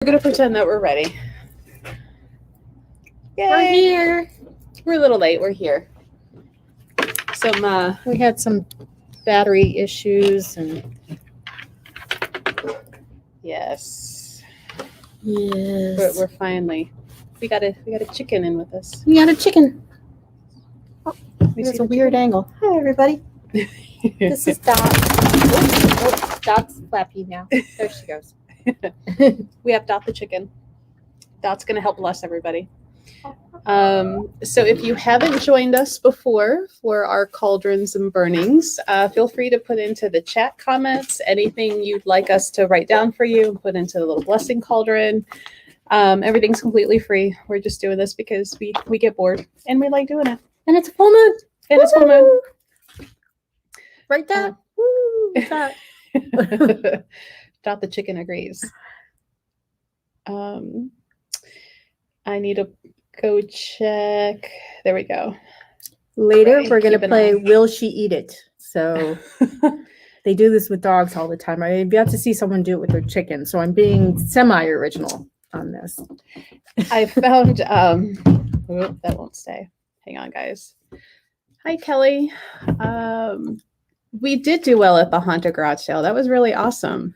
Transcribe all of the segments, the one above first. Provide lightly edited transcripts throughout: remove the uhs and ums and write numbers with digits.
We're gonna pretend that we're ready. Yay. We're here. We're a little late. We're here. We had some battery issues and yes. yes, We're finally. We got a chicken in with us. we got a chicken. We There's see a the weird angle. Hi everybody. This is Dot. Dot's flappy now. There she goes. We have Dot the chicken. Dot's gonna help bless everybody. So if you haven't joined us before for our cauldrons and burnings, feel free to put into the chat comments anything you'd like us to write down for you and put into the little blessing cauldron. Everything's completely free. We're just doing this because we get bored and we like doing it. And it's a full moon. And it's full moon. Right there. Woo! Dot the chicken agrees. I need to go check. There we go. Later, Right, we're going keep to an play eye. Will She Eat It? So they do this with dogs all the time. I've got to see someone do it with their chicken. So I'm being semi-original on this. I found that won't stay. Hang on, guys. Hi, Kelly. We did do well at the haunted garage sale. That was really awesome.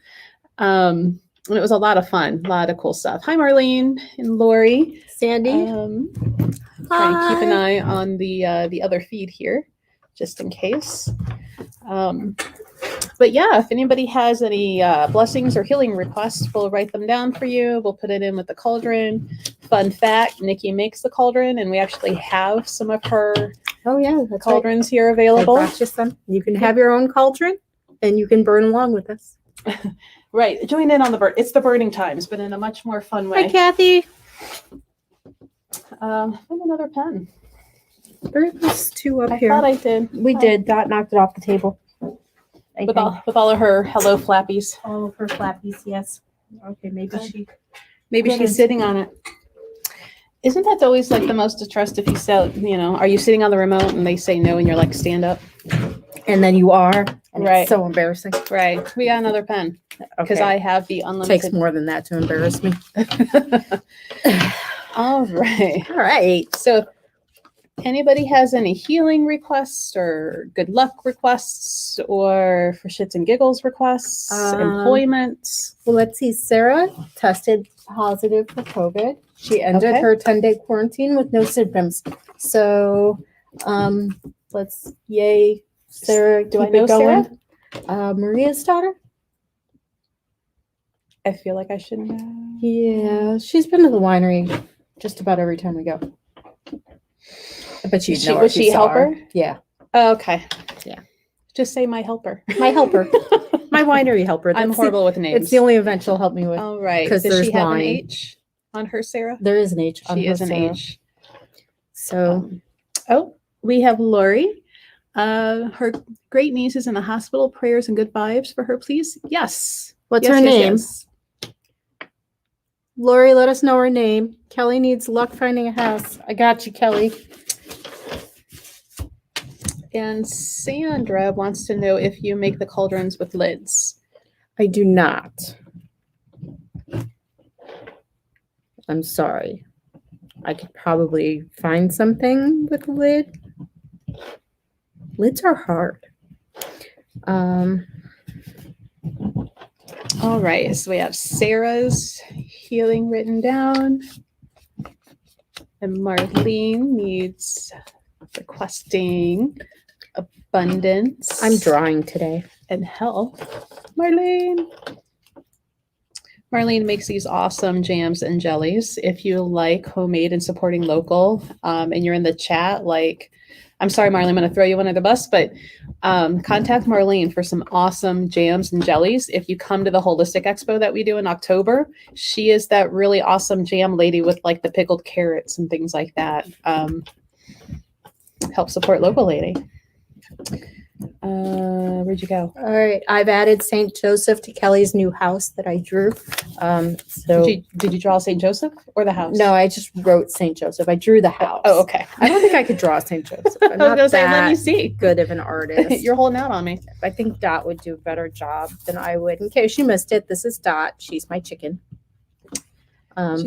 And it was a lot of fun, a lot of cool stuff. Hi, Marlene and Lori. Sandy. Try and keep an eye on the other feed here, just in case. But yeah, if anybody has any blessings or healing requests, we'll write them down for you. We'll put it in with the cauldron. Fun fact, Nikki makes the cauldron, and we actually have some of her that's cauldrons here right. available. I brought you some. You can have your own cauldron, and you can burn along with us. Right, join in on the burn. It's the burning times, but in a much more fun way. Hi, Kathy. And another pen. There was two up I here. thought I did. We did. Dot knocked it off the table. With all of her hello flappies. All of her flappies, yes. Okay, Maybe she's sitting on it. Isn't that always like the most distressed if you sell, are you sitting on the remote and they say no and you're like, stand up? And then you are. And Right. It's so embarrassing. Right. We got another pen because Okay. I have the unlimited. Takes more than that to embarrass me. All right. All right. So if anybody has any healing requests or good luck requests or for shits and giggles requests, employment. Well, let's see. Sarah tested positive for COVID. She ended Okay. her 10-day quarantine with no symptoms. So, yay, Sarah. Do I keep know it going. Sarah? Maria's daughter? I feel like I should know. Yeah, she's been to the winery just about every time we go. But she'd know her Was if you she a saw helper? Yeah. Oh, okay. Yeah. Just say my helper. My helper. My winery helper. I'm That's horrible with names. It's the only event she'll help me with. All right. 'Cause Does there's she have wine. an H on her, Sarah? There is an H on She her, is an Sarah. H. So, We have Lori. Her great niece is in the hospital. Prayers and good vibes for her, please. Yes. what's Yes, her yes, name? yes. Lori, let us know her name. Kelly needs luck finding a house. I got you, Kelly. And Sandra wants to know if you make the cauldrons with lids. I do not. I'm sorry. I could probably find something with a lid. Lids are hard. All right. So we have Sarah's healing written down. And Marlene needs requesting abundance. I'm drawing today. And health. Marlene makes these awesome jams and jellies. If you like homemade and supporting local, and you're in the chat, I'm sorry, Marlene, I'm going to throw you under the bus, but contact Marlene for some awesome jams and jellies. If you come to the Holistic Expo that we do in October, she is that really awesome jam lady with like the pickled carrots and things like that. Help support local lady. Where'd you go? All right. I've added St. Joseph to Kelly's new house that I drew. Did you draw St. Joseph or the house? No, I just wrote St. Joseph. I drew the house. Oh, okay. I don't think I could draw St. Joseph. I'm I was not gonna say, let that me see. good of an artist. You're holding out on me. I think Dot would do a better job than I would. In case you missed it, this is Dot. She's my chicken.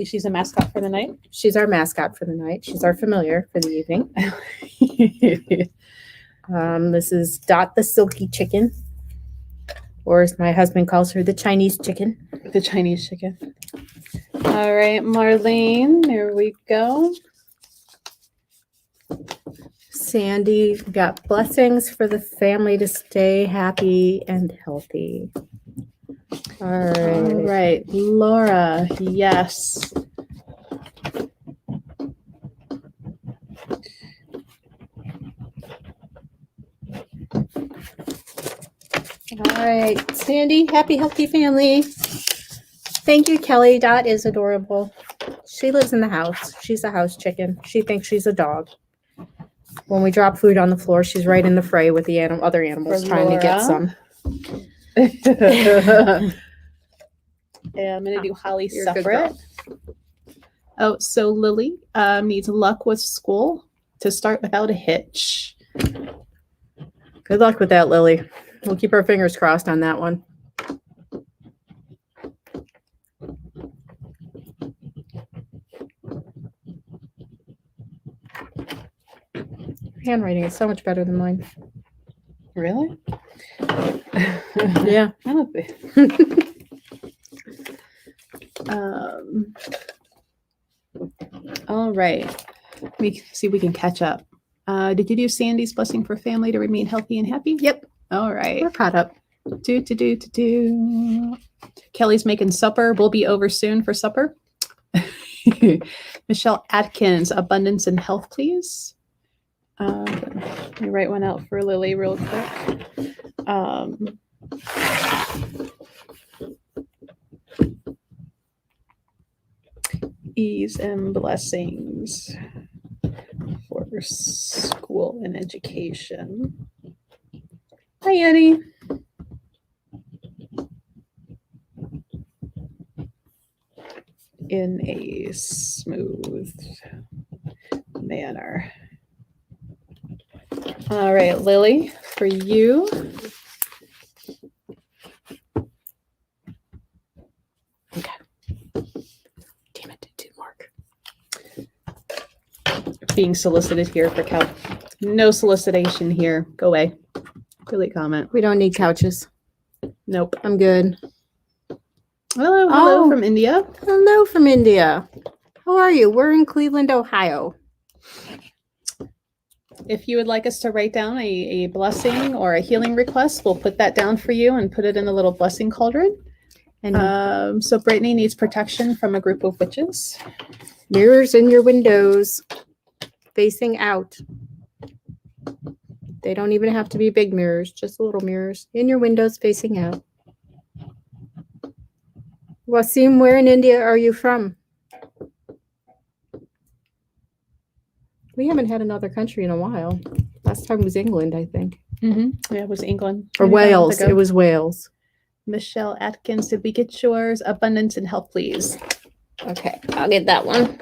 She's a mascot for the night. She's our mascot for the night. She's our familiar for the evening. This is Dot the silky chicken, or as my husband calls her, the Chinese chicken. The Chinese chicken. All right, Marlene, there we go. Sandy got blessings for the family to stay happy and healthy. All right. All right, Laura, yes. All right, Sandy, happy, healthy family. Thank you, Kelly. Dot is adorable. She lives in the house. She's a house chicken. She thinks she's a dog. When we drop food on the floor, she's right in the fray with the other animals For trying to get Laura. some. Yeah, I'm gonna do Holly You're a good separate. Oh, so Lily needs luck with school to start without a hitch. Good luck with that, Lily. We'll keep our fingers crossed on that one. Handwriting is so much better than mine. Really? Yeah. I don't think. All right. Let me see if we can catch up. Did you do Sandy's blessing for family to remain healthy and happy? Yep. All right. We're caught up. Do. Kelly's making supper. We'll be over soon for supper. Michelle Atkins, abundance and health, please. Let me write one out for Lily real quick. Ease and blessings for school and education. Hi, Annie. In a smooth manner. All right, Lily, for you. Okay. Damn it, it didn't work. Being solicited here for couch. No solicitation here. Go away. Delete comment. We don't need couches. Nope. I'm good. Hello Oh. from India. Hello from India. How are you? We're in Cleveland, Ohio. If you would like us to write down a blessing or a healing request, we'll put that down for you and put it in a little blessing cauldron. And So Brittany needs protection from a group of witches. mirrors in your windows facing out. They don't even have to be big mirrors, just little mirrors in your windows facing out. Wasim, where in India are you from? We haven't had another country in a while. Last time was England, I think. Mm-hmm. Yeah, it was England. Or 25 Wales. ago. It was Wales. Michelle Atkins, did we get yours? Abundance and health, please. Okay, I'll get that one.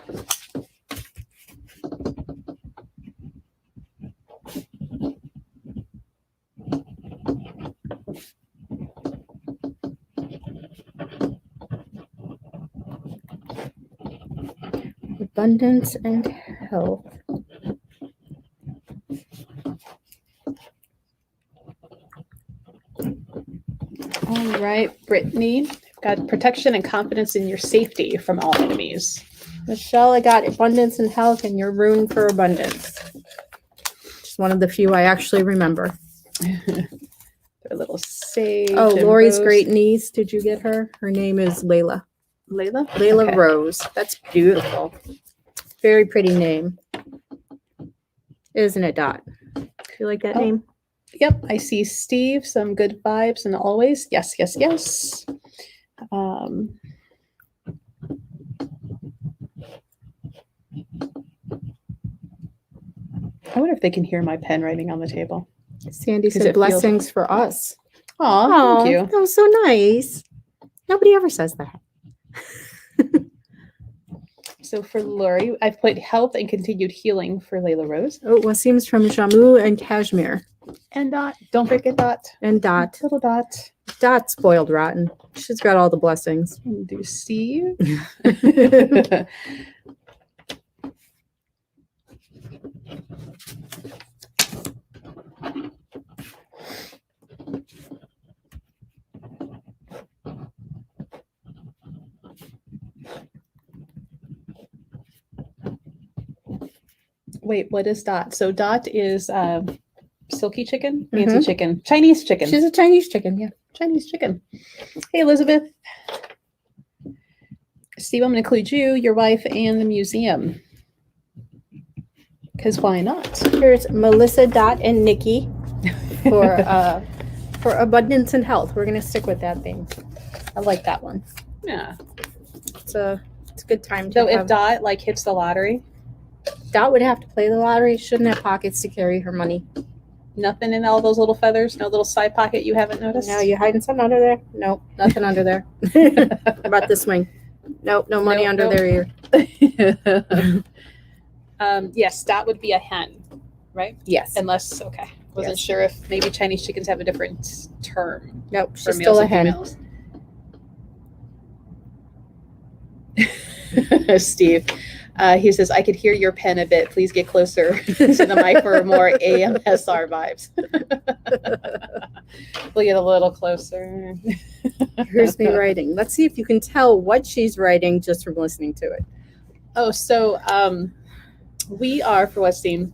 Abundance and health. All right, Brittany, got protection and confidence in your safety from all enemies. Michelle, I got abundance and health and your rune for abundance. Just one of the few I actually remember. Their little sage. Oh, and Lori's rose. great niece. Did you get her? Her name is Layla. Layla? Layla Okay. Rose. That's beautiful. Very pretty name. Isn't it, Dot? You like that Oh. name? Yep, I see Steve, some good vibes and always. Yes, yes, yes. I wonder if they can hear my pen writing on the table. Sandy 'Cause it said feels- blessings for us. Aw, thank you. That was so nice. Nobody ever says that. So for Lori, I've put health and continued healing for Layla Rose. Oh, Wasim's from Jammu and Kashmir. And Dot, don't forget Dot. And Dot. Little Dot. Dot's spoiled rotten. She's got all the blessings. Do Steve. Wait, what is Dot? So Dot is silky chicken, fancy chicken, Chinese chicken. She's a Chinese chicken, yeah. Chinese chicken. Hey, Elizabeth. Steve, I'm going to include you, your wife, and the museum. Because why not? Here's Melissa, Dot, and Nikki for abundance and health. We're gonna stick with that theme. I like that one. Yeah. It's a good time. So if Dot like hits the lottery, Dot would have to play the lottery. Shouldn't have pockets to carry her money. nothing in all those little feathers, no little side pocket you haven't noticed. No, you hiding something under there? Nope, nothing under there. How about this wing? Nope, no money under there either. Yes, Dot would be a hen, right? Yes. Unless, okay. Wasn't Yes. sure if maybe Chinese chickens have a different term Nope, for she's males still a and hen. females. Steve, he says, I could hear your pen a bit. Please get closer to the mic for more AMSR vibes. We'll get a little closer. Here's me writing. Let's see if you can tell what she's writing just from listening to it. Oh, so we are for West Team.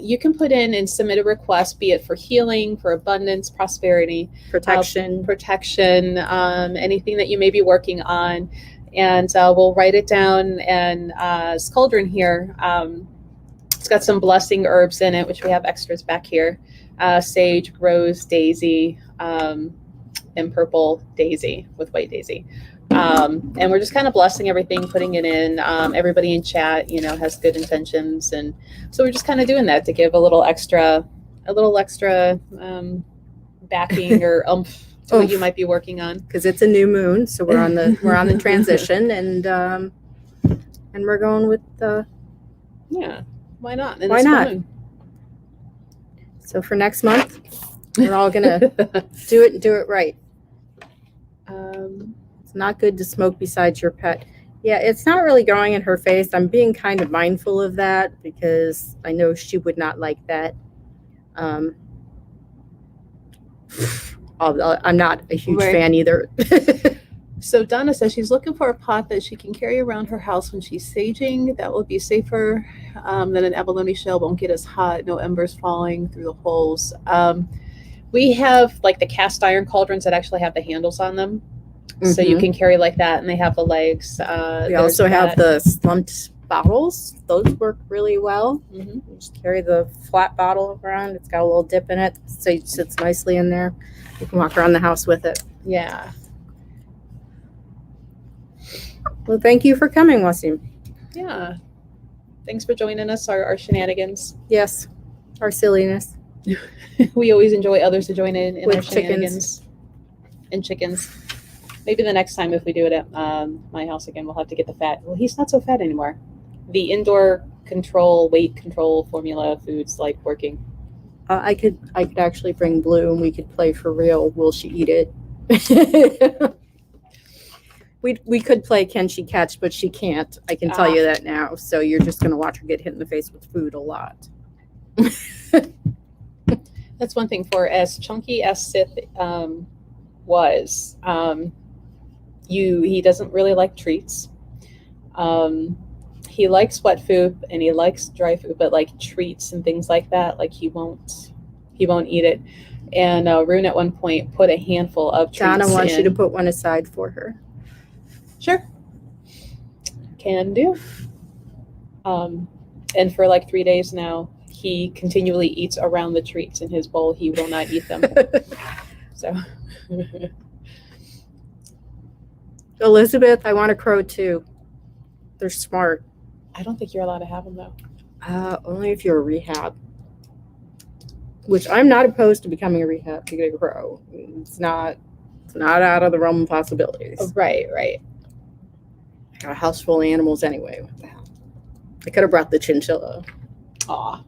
You can put in and submit a request, be it for healing, for abundance, prosperity, Protection. anything that you may be working on. And we'll write it down. And this cauldron here, it's got some blessing herbs in it, which we have extras back here. Sage, rose, daisy, and purple daisy with white daisy. And we're just kind of blessing everything, putting it in. Everybody in chat, has good intentions. And so we're just kind of doing that to give a little extra backing or oomph to what you might be working on. Because it's a new moon, so we're on the transition, and we're going with the. Yeah, why not? Why not? So for next month, we're all gonna do it and do it right. It's not good to smoke beside your pet. Yeah, it's not really going in her face. I'm being kind of mindful of that because I know she would not like that. I'm not a huge fan either. So Donna says she's looking for a pot that she can carry around her house when she's saging. That will be safer than an abalone shell. Won't get as hot. No embers falling through the holes. We have like the cast iron cauldrons that actually have the handles on them. So you can carry like that, and they have the legs. We also have the slumped bottles. Those work really well. You just carry the flat bottle around. It's got a little dip in it, so it sits nicely in there. You can walk around the house with it. Yeah. Well, thank you for coming, Wasim. Yeah. Thanks for joining us, our shenanigans. Yes, our silliness. We always enjoy others to join in With our shenanigans. And chickens. Maybe the next time if we do it at my house again, we'll have to get the fat. Well, he's not so fat anymore. The indoor weight control formula foods like working. I could actually bring Blue and we could play for real. Will she eat it? We could play Can She Catch, but she can't. I can tell you that now. So you're just going to watch her get hit in the face with food a lot. That's one thing. For as chunky as Sith was, he doesn't really like treats. He likes wet food and he likes dry food, but like treats and things like that, like he won't eat it. And Rune at one point put a handful of treats Donna wants in. you to put one aside for her. Sure. Can do. And for like 3 days now, he continually eats around the treats in his bowl. He will not eat them. So. Elizabeth, I want a crow too. They're smart. I don't think you're allowed to have them though. Only if you're a rehab. Which I'm not opposed to becoming a rehab to get a crow. It's not out of the realm of possibilities. Right. I got a house full of animals anyway. What the hell? I could have brought the chinchilla. Aw.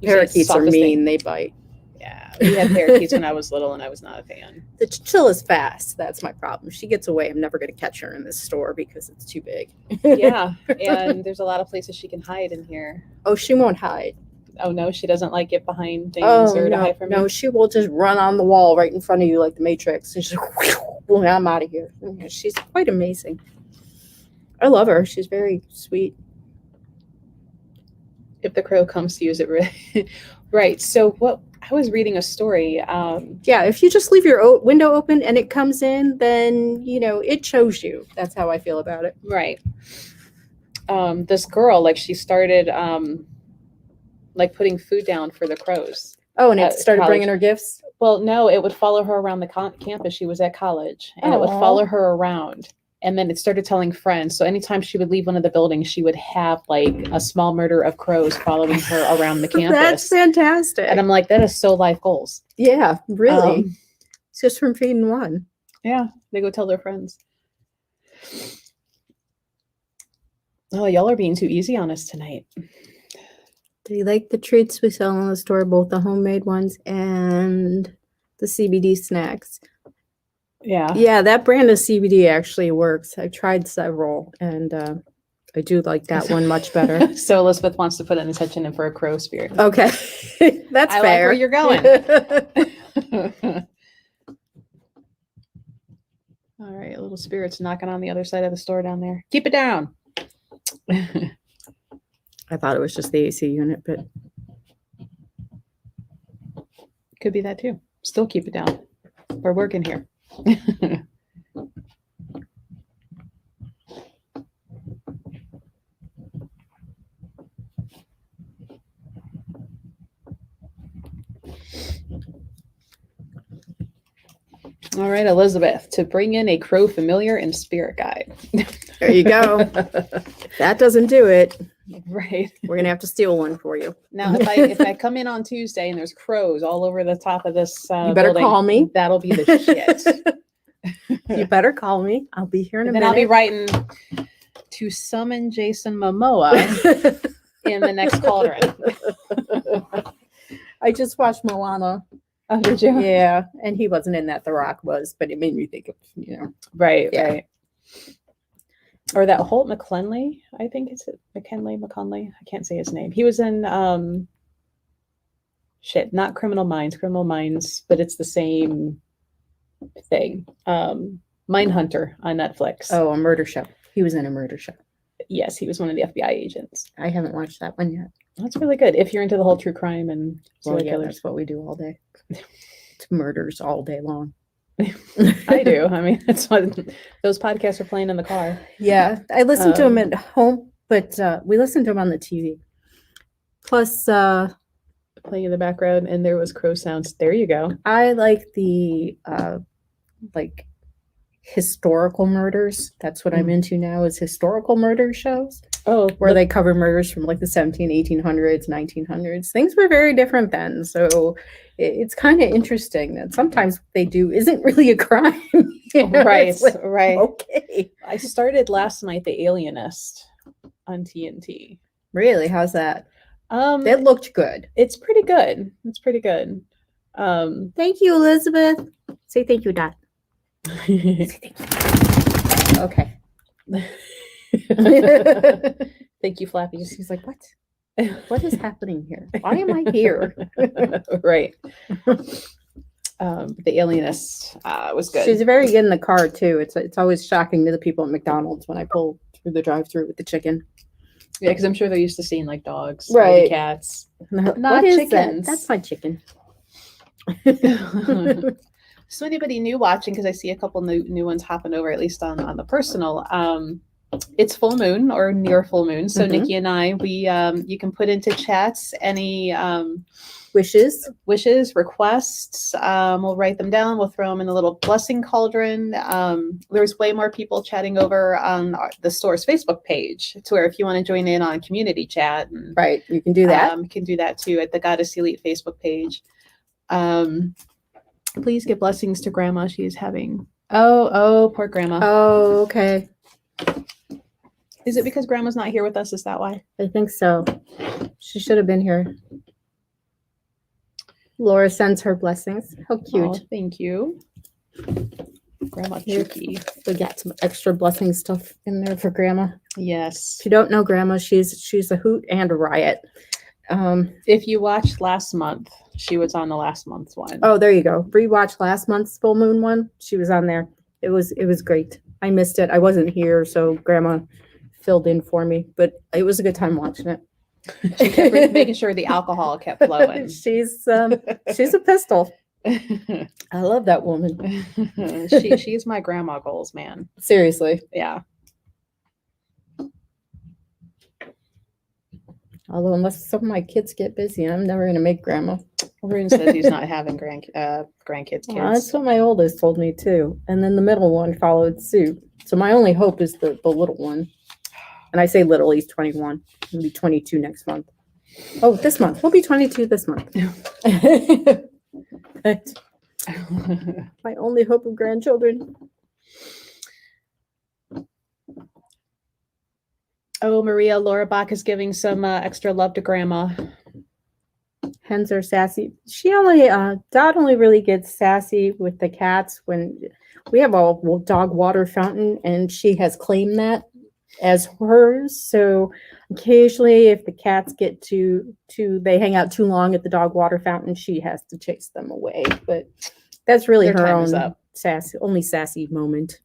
Parakeets are mean. They bite. Yeah. We had parakeets when I was little, and I was not a fan. The chinchilla's fast. That's my problem. She gets away. I'm never going to catch her in this store because it's too big. Yeah, and there's a lot of places she can hide in here. Oh, she won't hide. Oh no, she doesn't like get behind things Oh, or to no, hide from no, you. she will just run on the wall right in front of you like the Matrix. And she's like, I'm out of here. She's quite amazing. I love her. She's very sweet. If the crow comes to use it, right. So what? I was reading a story. Yeah, if you just leave your window open and it comes in, then, it shows you. That's how I feel about it. Right. This girl, like, she started like putting food down for the crows. Oh, and it started college. bringing her gifts? Well, no, it would follow her around the campus. She was at college, and it would follow her around. And then it started telling friends. So anytime she would leave one of the buildings, she would have like a small murder of crows following her around the campus. That's fantastic. And I'm like, that is so life goals. Yeah, really. It's just from feeding one. Yeah, they go tell their friends. Oh, y'all are being too easy on us tonight. Do you like the treats we sell in the store, both the homemade ones and the CBD snacks? Yeah. Yeah, that brand of CBD actually works. I've tried several, and I do like that one much better. So Elizabeth wants to put an attention in for a crow spirit. Okay, that's I fair. like where you're going. All right, little spirits knocking on the other side of the store down there. Keep it down. I thought it was just the AC unit, but could be that too. Still keep it down. We're working here. All right, Elizabeth, to bring in a crow familiar and spirit guide. there you go. If that doesn't do it, Right. we're gonna have to steal one for you. Now, if I come in on Tuesday and there's crows all over the top of this, you better building, call me. That'll be the shit. You better call me. I'll be here in a And then minute. I'll be writing to summon Jason Momoa in the next cauldron. I just watched Moana. Oh, did you? Yeah, and he wasn't in that. The Rock was, but it made me think of Right, Yeah. right. Or that Holt McClelney, I think it's McConley. I can't say his name. He was in not Criminal Minds, but it's the same thing. Mindhunter on Netflix. Oh, a murder show. He was in a murder show. Yes, he was one of the FBI agents. I haven't watched that one yet. That's really good if you're into the whole true crime and Well, serial yeah, killers. that's what we do all day. It's murders all day long. I do. I mean, that's what those podcasts are playing in the car. Yeah, I listen to them at home, but we listen to them on the TV. Plus, Playing in the background, and there was crow sounds. There you go. I like the historical murders. That's what I'm into now, is historical murder shows. Oh, Where they cover murders from like the 1800s, 1900s. Things were very different then. So it's kind of interesting that sometimes what they do isn't really a crime. Right, It's like, right. Okay. I started last night The Alienist on TNT. Really? How's that? It looked good. It's pretty good. It's pretty good. Thank you, Elizabeth. Say thank you, Dot. Say thank you. Okay. Thank you, Flappies. She's like, what? What is happening here? Why am I here? Right. The Alienist was good. She's very good in the car too. It's always shocking to the people at McDonald's when I pull through the drive-through with the chicken. Yeah, because I'm sure they're used to seeing like dogs, Right. maybe cats. Not Not chickens. chickens. That's my chicken. So anybody new watching, because I see a couple new ones hopping over, at least on the personal. It's full moon or near full moon. So Mhm. Nikki and I, we you can put into chats any Wishes. requests. We'll write them down. We'll throw them in a little blessing cauldron. There's way more people chatting over on the store's Facebook page, to where if you want to join in on community chat, and, Right. You can do that. you can do that too at the Goddess Elite Facebook page. Please give blessings to Grandma. She's having poor Grandma. Oh, okay. Is it because Grandma's not here with us? Is that why? I think so. She should have been here. Laura sends her blessings. How cute. Oh, thank you. Grandma Here. Chucky. We got some extra blessing stuff in there for Grandma. Yes. If you don't know Grandma, she's a hoot and a riot. If you watched last month, she was on the last month's one. Oh, there you go. Rewatch last month's full moon one. She was on there. It was great. I missed it. I wasn't here, so Grandma filled in for me, but it was a good time watching it. She kept making sure the alcohol kept flowing. She's a pistol. I love that woman. She's my grandma goals, man. Seriously. Yeah. Although unless some of my kids get busy, I'm never going to make Grandma. Rune says he's not having grandkids. Kids. That's what my oldest told me too. And then the middle one followed suit. So my only hope is the little one. And I say little, he's 21. He'll be 22 next month. Oh, this month. We'll be 22 this month. But my only hope of grandchildren. Oh, Maria, Laura Bach is giving some extra love to Grandma. Hens are sassy. She only, Dot only really gets sassy with the cats when we have a dog water fountain and she has claimed that as hers. So occasionally if the cats get they hang out too long at the dog water fountain, she has to chase them away. But that's really her own sassy moment.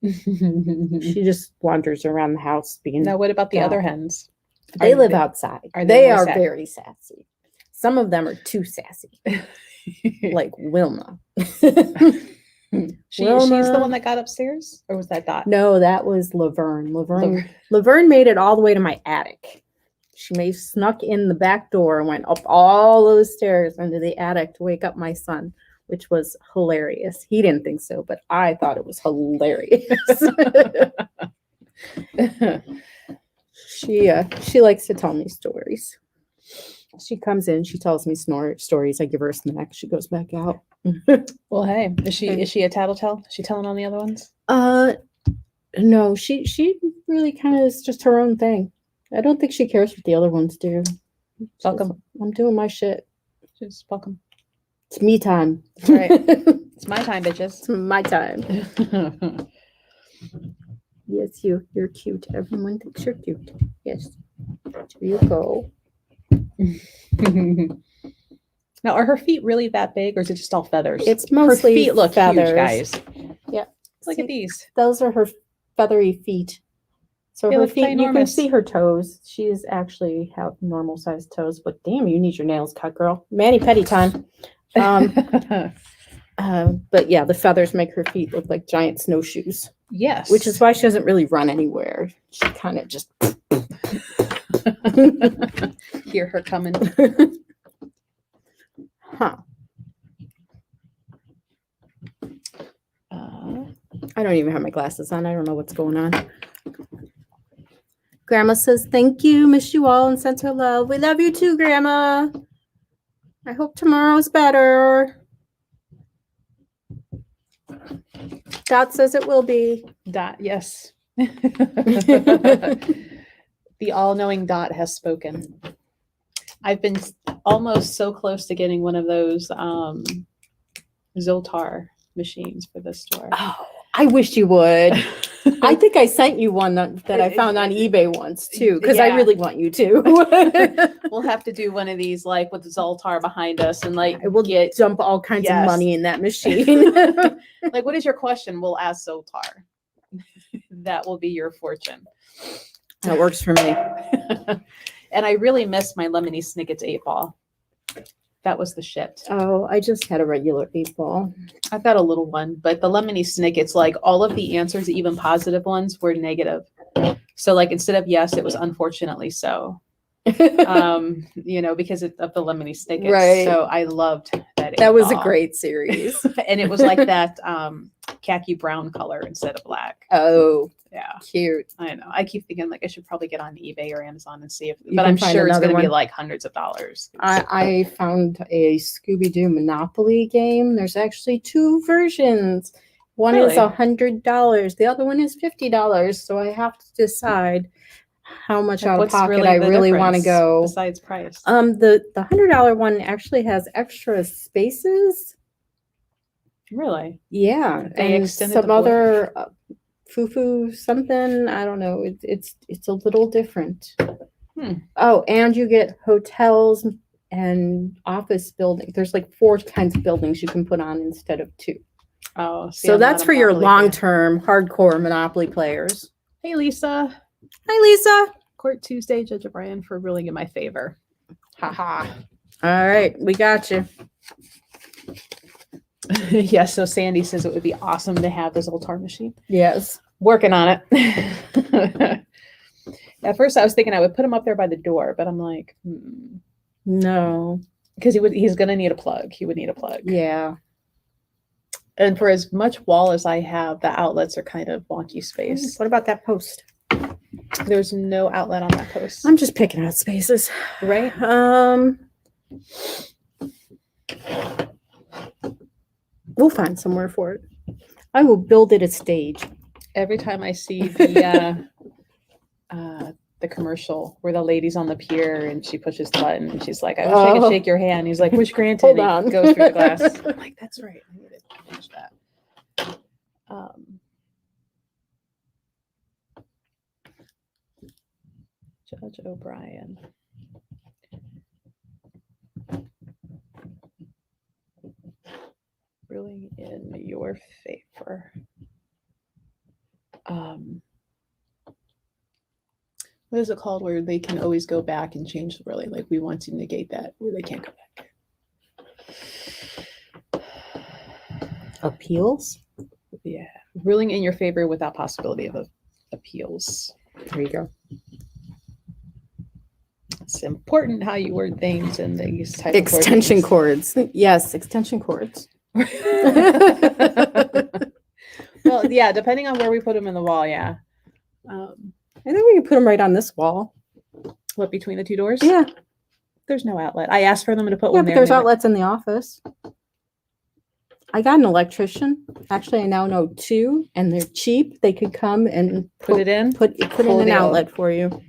She just wanders around the house being. Now, what about the other hens? They live outside. They are very sassy. Some of them are too sassy, like Wilma. She's the one that got upstairs, or was that Dot? No, that was Laverne. Laverne made it all the way to my attic. She may have snuck in the back door and went up all those stairs into the attic to wake up my son, which was hilarious. He didn't think so, but I thought it was hilarious. She likes to tell me stories. She comes in, she tells me stories. I give her a snack. She goes back out. Well, hey, is she a tattletale? Is she telling on the other ones? No, she really kind of is just her own thing. I don't think she cares what the other ones do. Welcome. I'm doing my shit. Just welcome. It's me time. Right. It's my time, bitches. It's my time. Yes, you're cute. Everyone thinks you're cute. Yes. There you go. Now, are her feet really that big, or is it just all feathers? It's mostly her feet look feathers. huge, guys. Yeah. Look at these. Those are her feathery feet. So They her look feet, you can ginormous. see her toes. She is actually have normal sized toes, but damn, you need your nails cut, girl. Mani-pedi time. But yeah, the feathers make her feet look like giant snowshoes. Yes. Which is why she doesn't really run anywhere. She kind of just hear her coming. Huh. I don't even have my glasses on. I don't know what's going on. Grandma says, thank you. Miss you all and sends her love. We love you too, Grandma. I hope tomorrow's better. Dot says it will be. Dot, yes. The all-knowing Dot has spoken. I've been almost so close to getting one of those Zoltar machines for the store. Oh, I wish you would. I think I sent you one that I found on eBay once too, because I really want you to. We'll have to do one of these like with Zoltar behind us and like I will dump all kinds of money in that machine. Like, what is your question? We'll ask Zoltar. That will be your fortune. That works for me. And I really miss my Lemony Snicket's 8-ball. That was the shit. Oh, I just had a regular 8-ball. I've got a little one, but the Lemony Snicket's, like all of the answers, even positive ones, were negative. So like instead of yes, it was unfortunately so. Because of the Lemony Snicket's. Right. So I loved that. That was a great series. And it was like that khaki brown color instead of black. Oh, yeah. Cute. I know. I keep thinking like I should probably get on eBay or Amazon and see if, but I'm sure it's going to be like hundreds of dollars. I found a Scooby-Doo Monopoly game. There's actually 2 versions. One is $100. The other one is $50. So I have to decide how much Like, out of what's pocket I the really want to difference go. besides price? The $100 one actually has extra spaces. Really? Yeah, They and extended some the board? other foo something. I don't know. It's a little different. Hmm. Oh, and you get hotels and office buildings. There's like 4 kinds of buildings you can put on instead of 2. Oh, see, So I'm not that's a for your Monopoly fan. long-term hardcore Monopoly players. Hey, Lisa. Hi, Lisa. Court Tuesday, Judge O'Brien for ruling in my favor. Haha. All right, we got you. Yes, so Sandy says it would be awesome to have this old tar machine. Yes. Working on it. At first, I was thinking I would put him up there by the door, but I'm like, No. because he's gonna need a plug. He would need a plug. Yeah. And for as much wall as I have, the outlets are kind of wonky space. What about that post? There's no outlet on that post. I'm just picking out spaces. Right? We'll find somewhere for it. I will build it a stage. Every time I see the commercial where the lady's on the pier and she pushes the button and she's like, I wish I could shake your hand. He's like, wish granted. Hold He on. goes through the glass. I'm like, that's right. I need to change that. Judge O'Brien. Ruling in your favor. What is it called where they can always go back and change the ruling? Like we want to negate that where they can't go back. Appeals? Yeah. Ruling in your favor without possibility of appeals. There you go. It's important how you word things and these type Extension of cords. Yes, extension cords. Well, yeah, depending on where we put them in the wall, yeah. I think we can put them right on this wall. What, between the 2 doors? Yeah. There's no outlet. I asked for them to put Yeah, one but there. there's and they outlets in the office. I got an electrician. Actually, I now know 2, and they're cheap. They could come and Put it in? Put in Full an deal. outlet for you.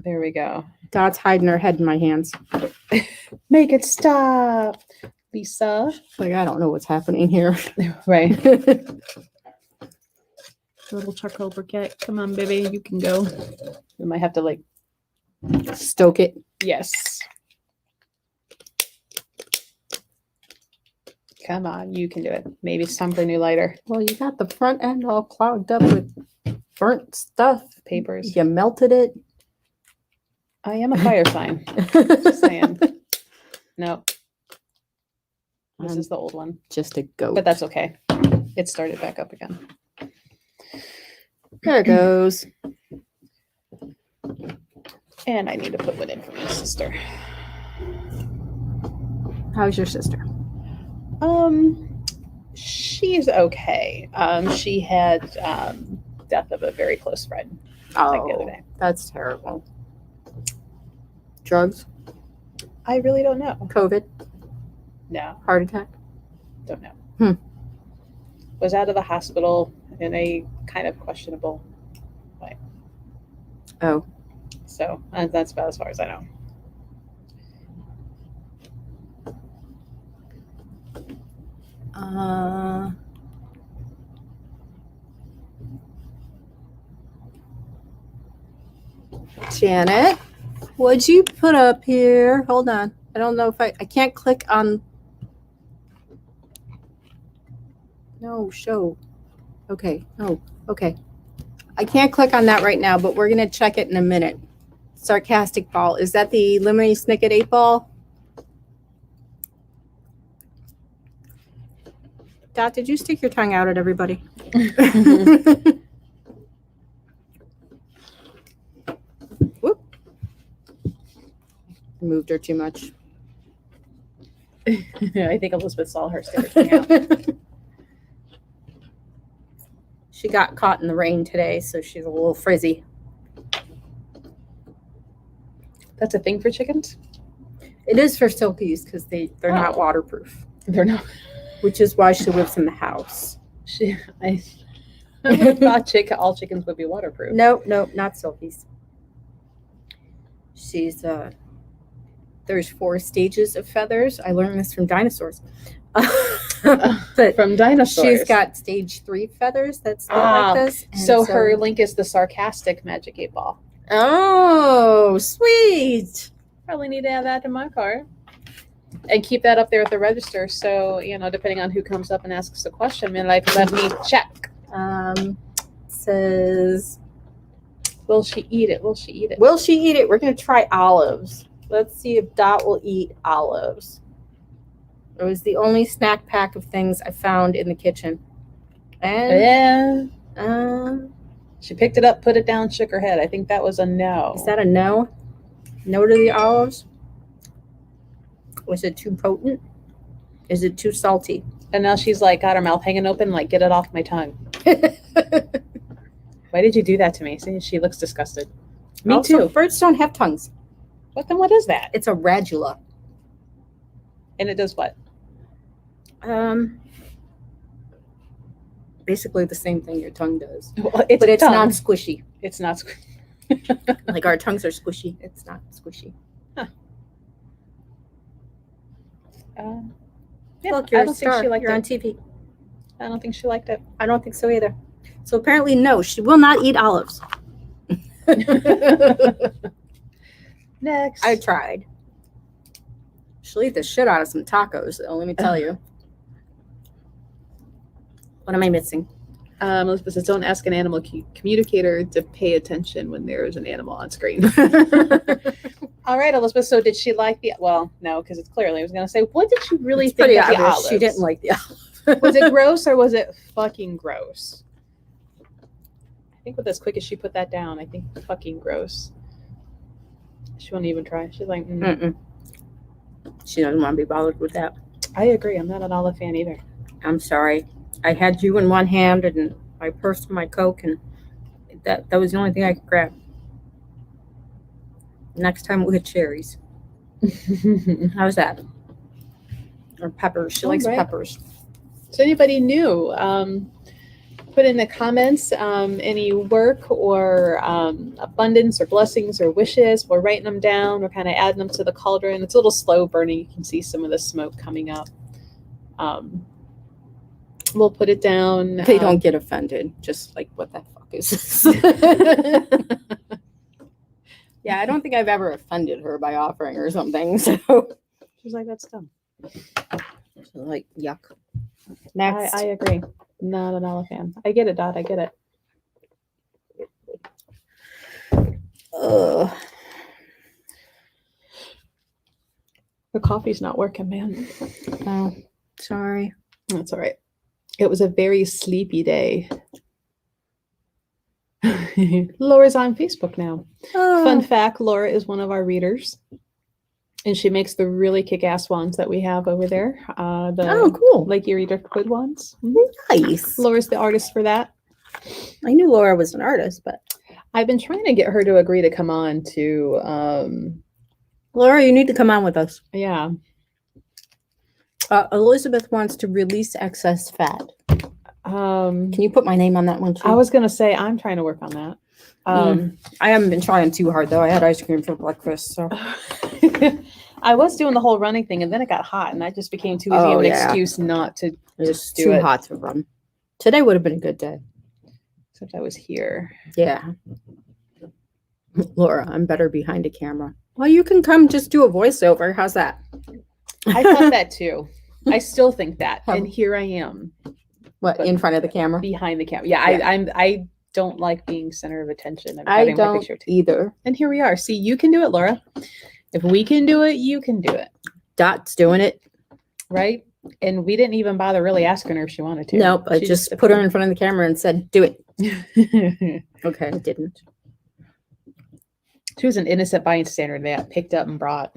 There we go. Dot's hiding her head in my hands. Make it stop, Lisa. Like, I don't know what's happening here. Right. Little charcoal briquette. Come on, baby. You can go. We might have to, like, Stoke it. yes. Come on. You can do it. Maybe it's time for a new lighter. Well, you got the front end all clogged up with burnt stuff. Papers. You melted it. I am a fire sign. Just saying. No. This is the old one. Just a goat. But that's okay. It started back up again. There it goes. And I need to put one in for my sister. How's your sister? She's okay. She had death of a very close friend. Like the other day. That's terrible. Drugs? I really don't know. COVID? No, Heart attack? don't know. Hmm. Was out of the hospital in a kind of questionable way. Oh. So that's about as far as I know. Janet, what'd you put up here? Hold on. I don't know if I can't click on. No, show. Okay. Oh, okay. I can't click on that right now, but we're going to check it in a minute. Sarcastic ball. Is that the Lemony Snicket 8 ball? Dot, did you stick your tongue out at everybody? Whoop. Moved her too much. I think Elizabeth saw her stick out. She got caught in the rain today, so she's a little frizzy. That's a thing for chickens? It is for silkies because they're not waterproof, They're not. which is why she lives in the house. I would have thought all chickens would be waterproof. Nope, not Sophie's. She's there's 4 stages of feathers. I learned this from dinosaurs. But From dinosaurs. she's got stage 3 feathers that's like this. And so her link is the sarcastic magic 8-ball. Oh, sweet. Probably need to add that to my cart. And keep that up there at the register. So, depending on who comes up and asks a question, let me check. Says, will she eat it? Will she eat it? will she eat it? We're going to try olives. Let's see if Dot will eat olives. It was the only snack pack of things I found in the kitchen. And she picked it up, put it down, shook her head. I think that was a no. Is that a no? No to the olives? Was it too potent? Is it too salty? And now she's like, got her mouth hanging open, like, get it off my tongue. Why did you do that to me? See, she looks disgusted. Me Also, too. birds don't have tongues. What is that? It's a radula. And it does what? Basically the same thing your tongue does. Well, But it's tongue. non-squishy. It's not. Like our tongues are squishy. It's not squishy. Yeah, Look, you're I a don't think star. she liked You're on it. TV. I don't think she liked it. I don't think so either. So apparently, no, she will not eat olives. Next. I tried. She'll eat the shit out of some tacos, though, let me tell you. What am I missing? Elizabeth says, don't ask an animal communicator to pay attention when there is an animal on screen. All right, Elizabeth. So did she like well, no, because it's clearly, I was going to say, what did you really It's think pretty of the obvious olives? she didn't like the olives. Was it gross or was it fucking gross? I think with as quick as she put that down, I think fucking gross. She won't even try. She's like, Mm-mm. She doesn't want to be bothered with that. I agree. I'm not an olive fan either. I'm sorry. I had you in one hand and my purse and my Coke, and that was the only thing I could grab. Next time we'll get cherries. How's that? Or peppers. She likes right. peppers. So anybody new, put in the comments any work or abundance or blessings or wishes. We're writing them down. We're kind of adding them to the cauldron. It's a little slow burning. You can see some of the smoke coming up. We'll put it down. They don't get offended. Just like, what the fuck is this? Yeah, I don't think I've ever offended her by offering her something. So She's like, that's dumb. like, yuck. Next. I agree. Not an olive fan. I get it, Dot. I get it. Ugh. The coffee's not working, man. Oh, sorry. That's all right. It was a very sleepy day. Laura's on Facebook now. Oh. Fun fact, Laura is one of our readers. And she makes the really kick-ass wands that we have over there. Oh, cool. Lake Erie Driftwood wands. Nice. Laura's the artist for that. I knew Laura was an artist, but I've been trying to get her to agree to come on to, Laura, you need to come on with us. yeah. Elizabeth wants to release excess fat. Can you put my name on that one too? I was going to say, I'm trying to work on that. I haven't been trying too hard though. I had ice cream for breakfast, so I was doing the whole running thing, and then it got hot, and that just became too easy Oh, of an yeah. excuse not to it's just do too it. hot to run. Today would have been a good day. Except I was here. Yeah. Laura, I'm better behind a camera. Well, you can come just do a voiceover. How's that? I thought that too. I still think that, Oh. and here I am What, in front of the camera? behind the camera. Yeah, Yeah. I don't like being center of attention. I'm I having my don't picture too. either. And here we are. See, you can do it, Laura. If we can do it, you can do it, Dot's doing it. right? And we didn't even bother really asking her if she wanted to. Nope, I She just put her in front of the camera and said, do it. in. Okay, I didn't. She was an innocent bystander that got picked up and brought.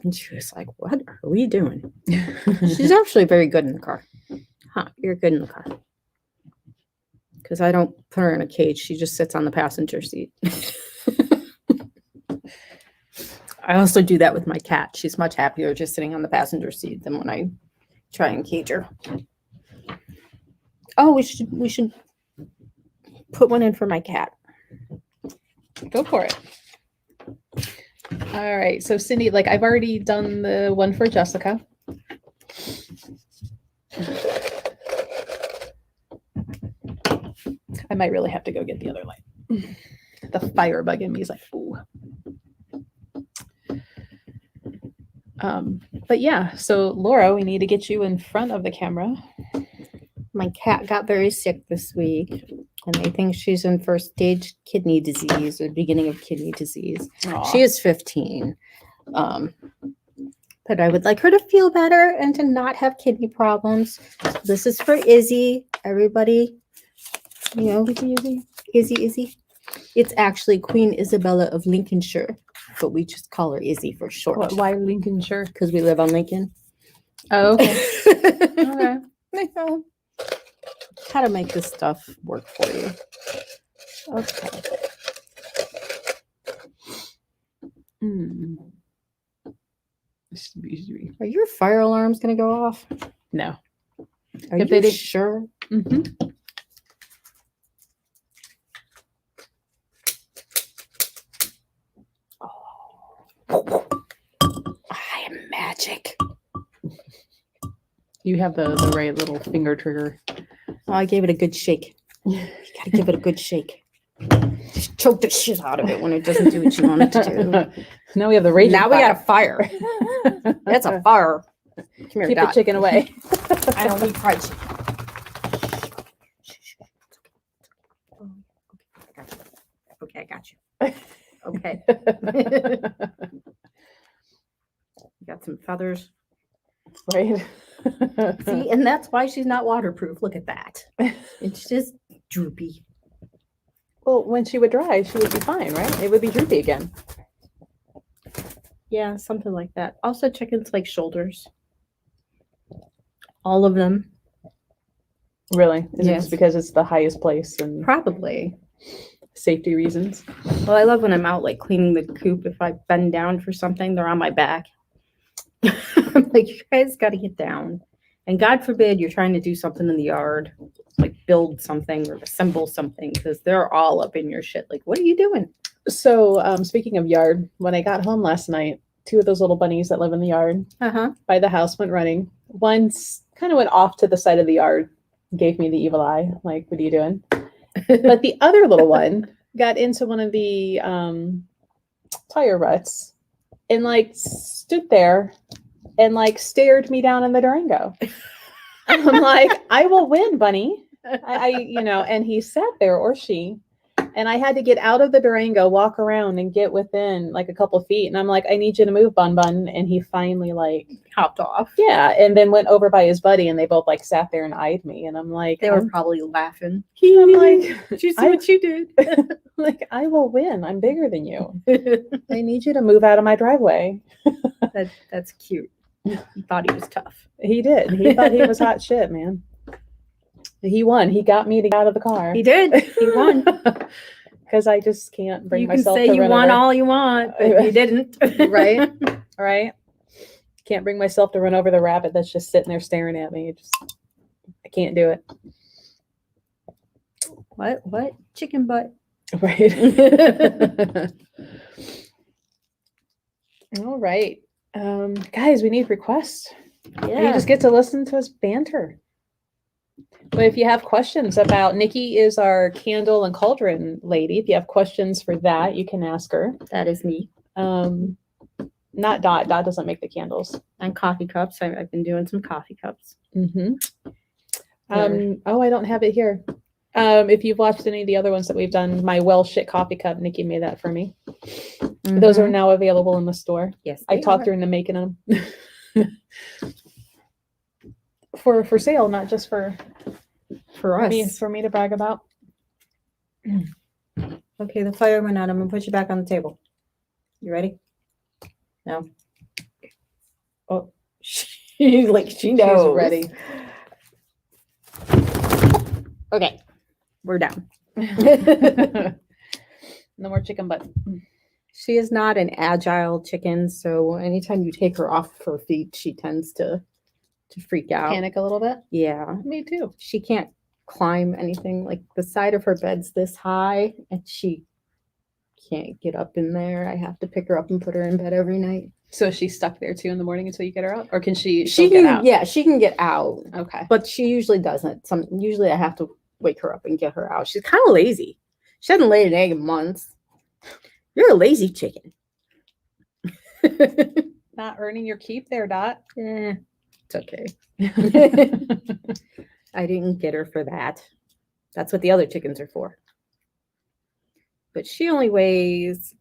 And she was like, what are we doing? She's actually very good in the car. Huh, you're good in the car. Because I don't put her in a cage. She just sits on the passenger seat. I also do that with my cat. She's much happier just sitting on the passenger seat than when I try and cage her. Oh, we should put one in for my cat. Go for it. All right. So Cindy, like I've already done the one for Jessica. I might really have to go get the other light. The firebug in me is like, ooh. But yeah, so Laura, we need to get you in front of the camera. My cat got very sick this week, and they think she's in first stage kidney disease or beginning of kidney disease. Aw. She is 15. But I would like her to feel better and to not have kidney problems. This is for Izzy. Everybody, you know, Izzy. It's actually Queen Isabella of Lincolnshire, but we just call her Izzy for short. Why Lincolnshire? Because we live on Lincoln. Oh, okay. Okay. I know how to make this stuff work for you. Okay. Are your fire alarms going to go off? No. Are If you they did- sure? Mm-hmm. I am magic. You have the right little finger trigger. Oh, I gave it a good shake. You got to give it a good shake. Just choke the shit out of it when it doesn't do what you want it to do. Now we have the raging Now we got a fire. fire. That's a fire. Come here, Keep Dot. the chicken away. I don't need fried chicken. Okay, I got you. Okay. You got some feathers. Right. See, and that's why she's not waterproof. Look at that. It's just droopy. Well, when she would dry, she would be fine, right? It would be droopy again. Yeah, something like that. Also, chickens like shoulders. All of them. Really? Is it Yes. just because it's the highest place and Probably. safety reasons? Well, I love when I'm out like cleaning the coop. If I bend down for something, they're on my back. I'm like, you guys got to get down. And God forbid you're trying to do something in the yard, like build something or assemble something, because they're all up in your shit. Like, what are you doing? So, speaking of yard, when I got home last night, two of those little bunnies that live in the yard Uh-huh. by the house went running. One kind of went off to the side of the yard, gave me the evil eye. Like, what are you doing? But the other little one got into one of the tire ruts and like stood there and like stared me down in the Durango. I'm like, I will win, bunny. And he sat there, or she, and I had to get out of the Durango, walk around and get within like a couple feet. And I'm like, I need you to move, Bun Bun. And he finally like Hopped off. yeah, and then went over by his buddy, and they both like sat there and eyed me, and I'm like, They were probably laughing. I'm like, Did you see I- what you did? like, I will win. I'm bigger than you. I need you to move out of my driveway. That's cute. He thought he was tough. He did. He thought he was hot shit, man. He won. He got me to get out of the car. He did. He won. Because I just can't bring You can myself say to you run won over. all you want, but you didn't. Right? Right? Can't bring myself to run over the rabbit that's just sitting there staring at me. I can't do it. What? Chicken butt. Right. All right. Guys, we need requests. Yeah. You just get to listen to us banter. But if you have questions about Nikki is our candle and cauldron lady. If you have questions for that, you can ask her. That is me. Not Dot. Dot doesn't make the candles. And coffee cups. I've been doing some coffee cups. Mm-hmm. I don't have it here. If you've watched any of the other ones that we've done, my well shit coffee cup, Nikki made that for me. Those are now available in the store. Yes. I they talked are. her into making them for sale, not just for for me us. to brag about. Okay, the fire went out. I'm gonna put you back on the table. You ready? No. Oh, she's like she knows. She's ready. Okay, we're down. No more chicken butt. She is not an agile chicken, so anytime you take her off her feet, she tends to freak out. Panic a little bit. Yeah, Me too. she can't climb anything. Like the side of her bed's this high, and she can't get up in there. I have to pick her up and put her in bed every night. So is she stuck there too in the morning until you get her out, or can she? She get can, out? yeah, she can get out, Okay. but she usually doesn't. Usually I have to wake her up and get her out. She's kind of lazy. She hasn't laid an egg in months. You're a lazy chicken. Not earning your keep there, Dot. It's okay. I didn't get her for that. That's what the other chickens are for. But she only weighs,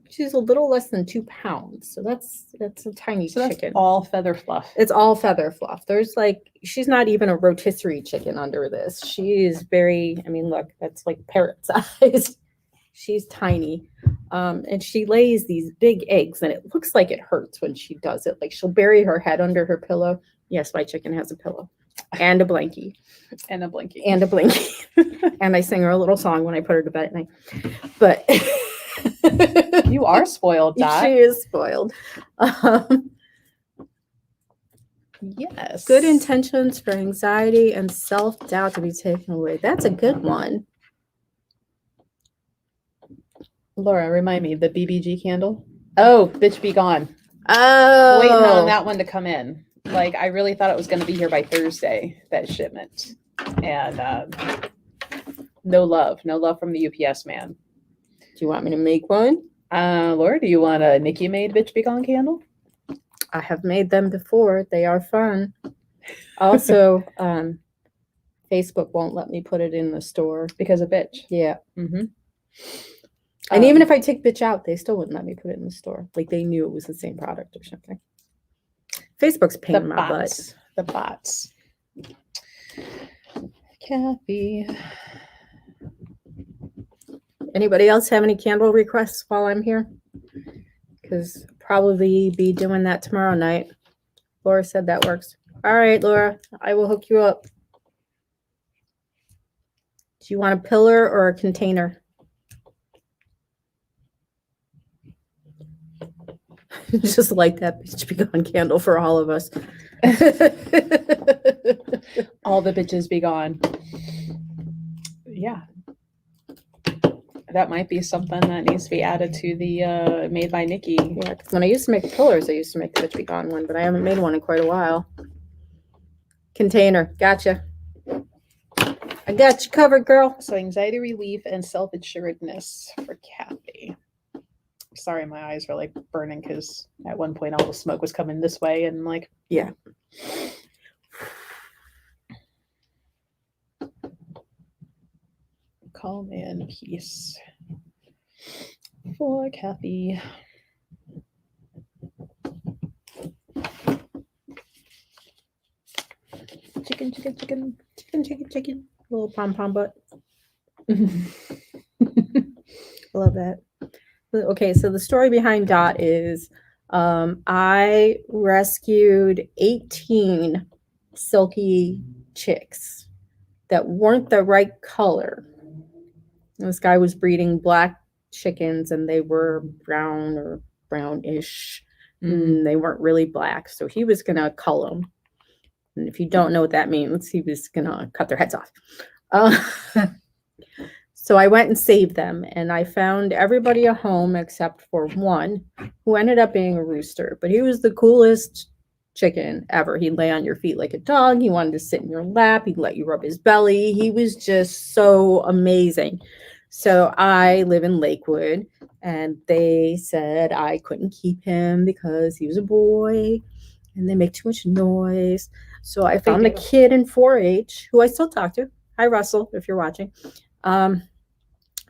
she's a little less than 2 pounds. So that's a tiny So chicken. that's all feather fluff. It's all feather fluff. There's she's not even a rotisserie chicken under this. She is very, I mean, look, that's like parrot size. She's tiny. And she lays these big eggs, and it looks like it hurts when she does it. Like she'll bury her head under her pillow. Yes, my chicken has a pillow and a blankie. And a blinky. And a blankie. And I sing her a little song when I put her to bed at night. But You are spoiled, Dot. she is spoiled. Yes. Good intentions for anxiety and self-doubt to be taken away. That's a good one. Laura, remind me, the BBG candle? Oh, bitch be gone. Oh. Waiting on that one to come in. Like, I really thought it was going to be here by Thursday, that shipment. And no love from the UPS man. Do you want me to make one? Laura, do you want a Nikki made bitch be gone candle? I have made them before. They are fun. Also, Facebook won't let me put it in the store. Because of bitch. Yeah. Mm-hmm. And even if I take bitch out, they still wouldn't let me put it in the store. Like they knew it was the same product or something. Facebook's a pain in my butt. The bots. Kathy. Anybody else have any candle requests while I'm here? Because probably be doing that tomorrow night. Laura said that works. All right, Laura, I will hook you up. Do you want a pillar or a container? Just like that bitch be gone candle for all of us. All the bitches be gone. Yeah. That might be something that needs to be added to the made by Nikki. Yeah, because when I used to make pillars, I used to make the bitch be gone one, but I haven't made one in quite a while. Container, gotcha. I got you covered, girl. So anxiety relief and self-assuredness for Kathy. Sorry, my eyes were like burning because at one point all the smoke was coming this way and like, yeah. Calm and peace for Kathy. Chicken, chicken, chicken, chicken, chicken, chicken. Little pom-pom butt. Love that. Okay, so the story behind Dot is I rescued 18 silky chicks that weren't the right color. This guy was breeding black chickens and they were brown or brownish. And they weren't really black. So he was going to cull them. And if you don't know what that means, he was going to cut their heads off. So I went and saved them, and I found everybody a home except for one who ended up being a rooster. But he was the coolest chicken ever. He'd lay on your feet like a dog. He wanted to sit in your lap. He'd let you rub his belly. He was just so amazing. So I live in Lakewood, and they said I couldn't keep him because he was a boy, and they make too much noise. So I found a kid in 4-H who I still talk to. Hi, Russell, if you're watching.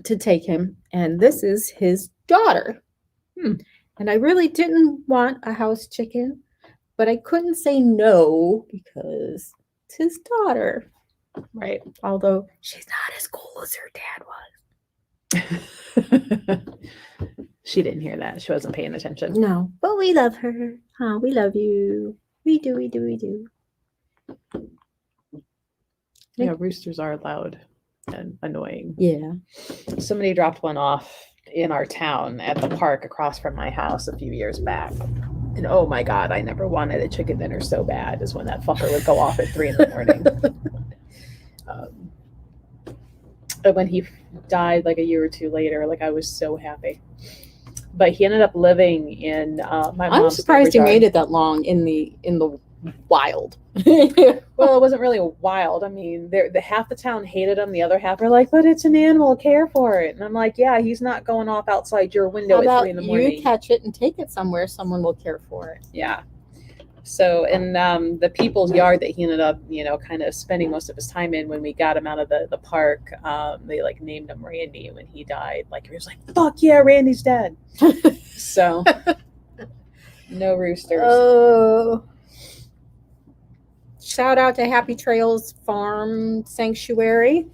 To take him, and this is his daughter. And I really didn't want a house chicken, but I couldn't say no because it's his daughter, Right. although she's not as cool as her dad was. She didn't hear that. She wasn't paying attention. No, but we love her. We love you. We do. Yeah, roosters are loud and annoying. Yeah. Somebody dropped one off in our town at the park across from my house a few years back. And oh my God, I never wanted a chicken dinner so bad as when that fucker would go off at 3 in the morning. but when he died like a year or two later, like I was so happy. But he ended up living in my I'm mom's surprised he neighbor's made yard. it that long in the wild. Well, it wasn't really wild. I mean, the half the town hated him. The other half are like, but it's an animal. Care for it. And I'm like, yeah, he's not going off outside your window How at about 3 in the you morning. catch it and take it somewhere someone will care for it? Yeah. So in the people's yard that he ended up, kind of spending most of his time in when we got him out of the park, they like named him Randy when he died. Like he was like, fuck yeah, Randy's dead. So no roosters. Oh. Shout out to Happy Trails Farm Sanctuary.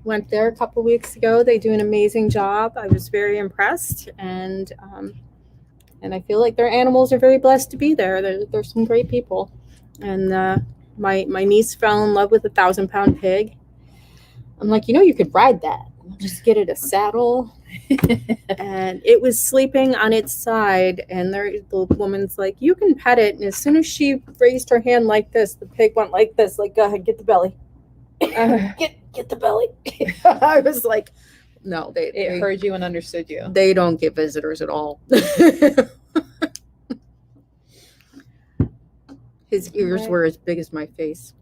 Went there a couple weeks ago. They do an amazing job. I was very impressed, and I feel like their animals are very blessed to be there. They're some great people. And my niece fell in love with a 1,000-pound pig. I'm like, you could ride that. Just get it a saddle. And it was sleeping on its side, and the woman's like, you can pet it. And as soon as she raised her hand like this, the pig went like this, like, go ahead, get the belly. Get the belly. I was like, no, It heard you and understood you. they don't get visitors at all. His ears Right. were as big as my face.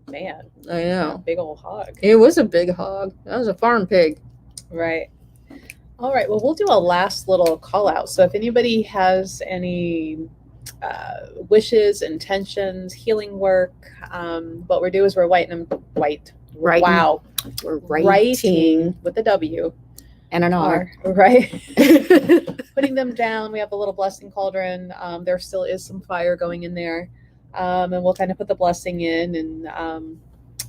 Man, I a know. big old hog. It was a big hog. That was a farm pig. Right. All right. Well, we'll do a last little call out. So if anybody has any wishes, intentions, healing work, what we're doing is we're writing. Writing. Wow. We're Writing with a W. and an R. Right. Putting them down. We have a little blessing cauldron. There still is some fire going in there. And we'll kind of put the blessing in and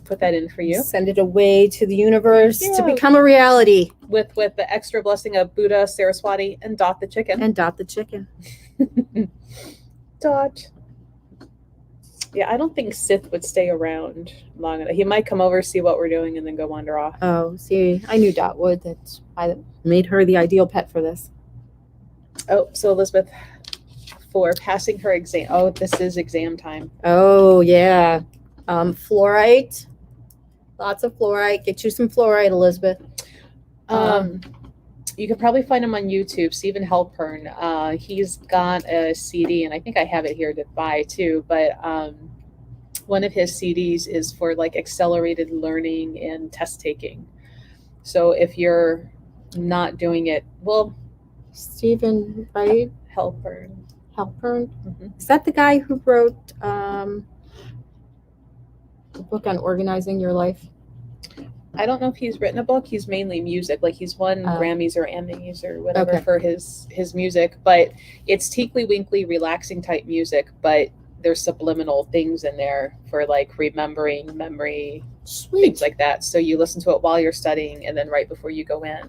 put that in for you. Send it away to the universe to Yeah. become a reality. With the extra blessing of Buddha, Saraswati, and Dot the chicken. And Dot the chicken. Dot. Yeah, I don't think Sith would stay around long enough. He might come over, see what we're doing, and then go wander off. Oh, see, I knew Dot would. I made her the ideal pet for this. Oh, so Elizabeth, for passing her exam. Oh, this is exam time. Oh, yeah. Fluorite. Lots of fluorite. Get you some fluorite, Elizabeth. You can probably find him on YouTube, Stephen Halpern. He's got a CD, and I think I have it here to buy too. But one of his CDs is for like accelerated learning and test taking. So if you're not doing it, well, Stephen, right? Halpern. Halpern. Mhm. Is that the guy who wrote the book on organizing your life? I don't know if he's written a book. He's mainly music. Like he's won Grammys or Emmys or whatever Okay. for his music. But it's tinkly winkly, relaxing type music. But there's subliminal things in there for like remembering, memory, Sweet. things like that. So you listen to it while you're studying, and then right before you go in,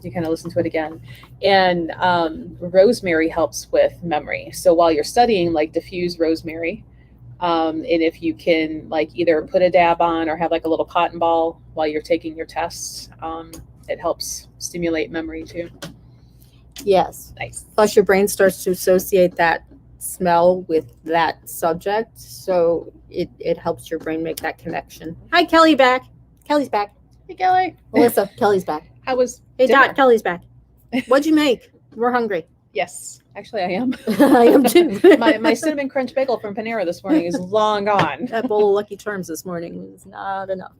you kind of listen to it again. And rosemary helps with memory. So while you're studying, like diffuse rosemary. And if you can like either put a dab on or have like a little cotton ball while you're taking your tests, it helps stimulate memory too. Yes. Nice. Plus, your brain starts to associate that smell with that subject, so it helps your brain make that connection. Hi, Kelly back. Kelly's back. Hey, Kelly. Melissa, Kelly's back. How was Hey, dinner? Dot, Kelly's back. What'd you make? We're hungry. Yes, actually I am. I am too. my cinnamon crunch bagel from Panera this morning is long gone. That bowl of Lucky Charms this morning was not enough.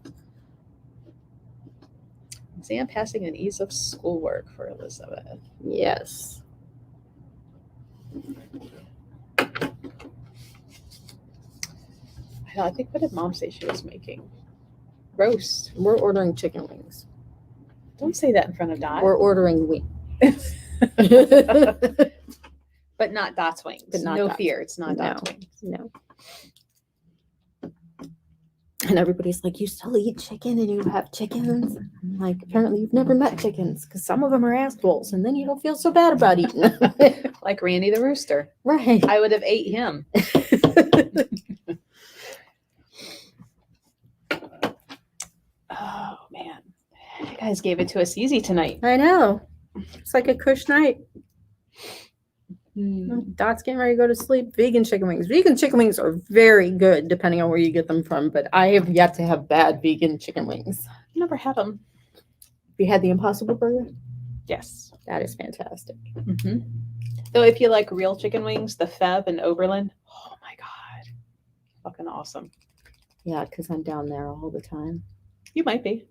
Exam passing and ease of schoolwork for Elizabeth. Yes. I think, what did Mom say she was making? Roast. We're ordering chicken wings. Don't say that in front of Dot. We're ordering wings. But not Dot's wings. But not no Dot's. fear, it's not No. Dot's wings. No. And everybody's like, you still eat chicken and you have chickens? I'm like, apparently you've never met chickens because some of them are assholes and then you don't feel so bad about eating them. Like Randy the rooster. Right. I would have ate him. Oh man. You guys gave it to us easy tonight. I know. It's like a cush night. Dot's getting ready to go to sleep. Vegan chicken wings. Vegan chicken wings are very good depending on where you get them from, but I have yet to have bad vegan chicken wings. Never had them. You had the Impossible Burger? Yes. That is fantastic. Though if you like real chicken wings, the Fev in Oberlin, oh my God. Fucking awesome. Yeah, because I'm down there all the time. You might be.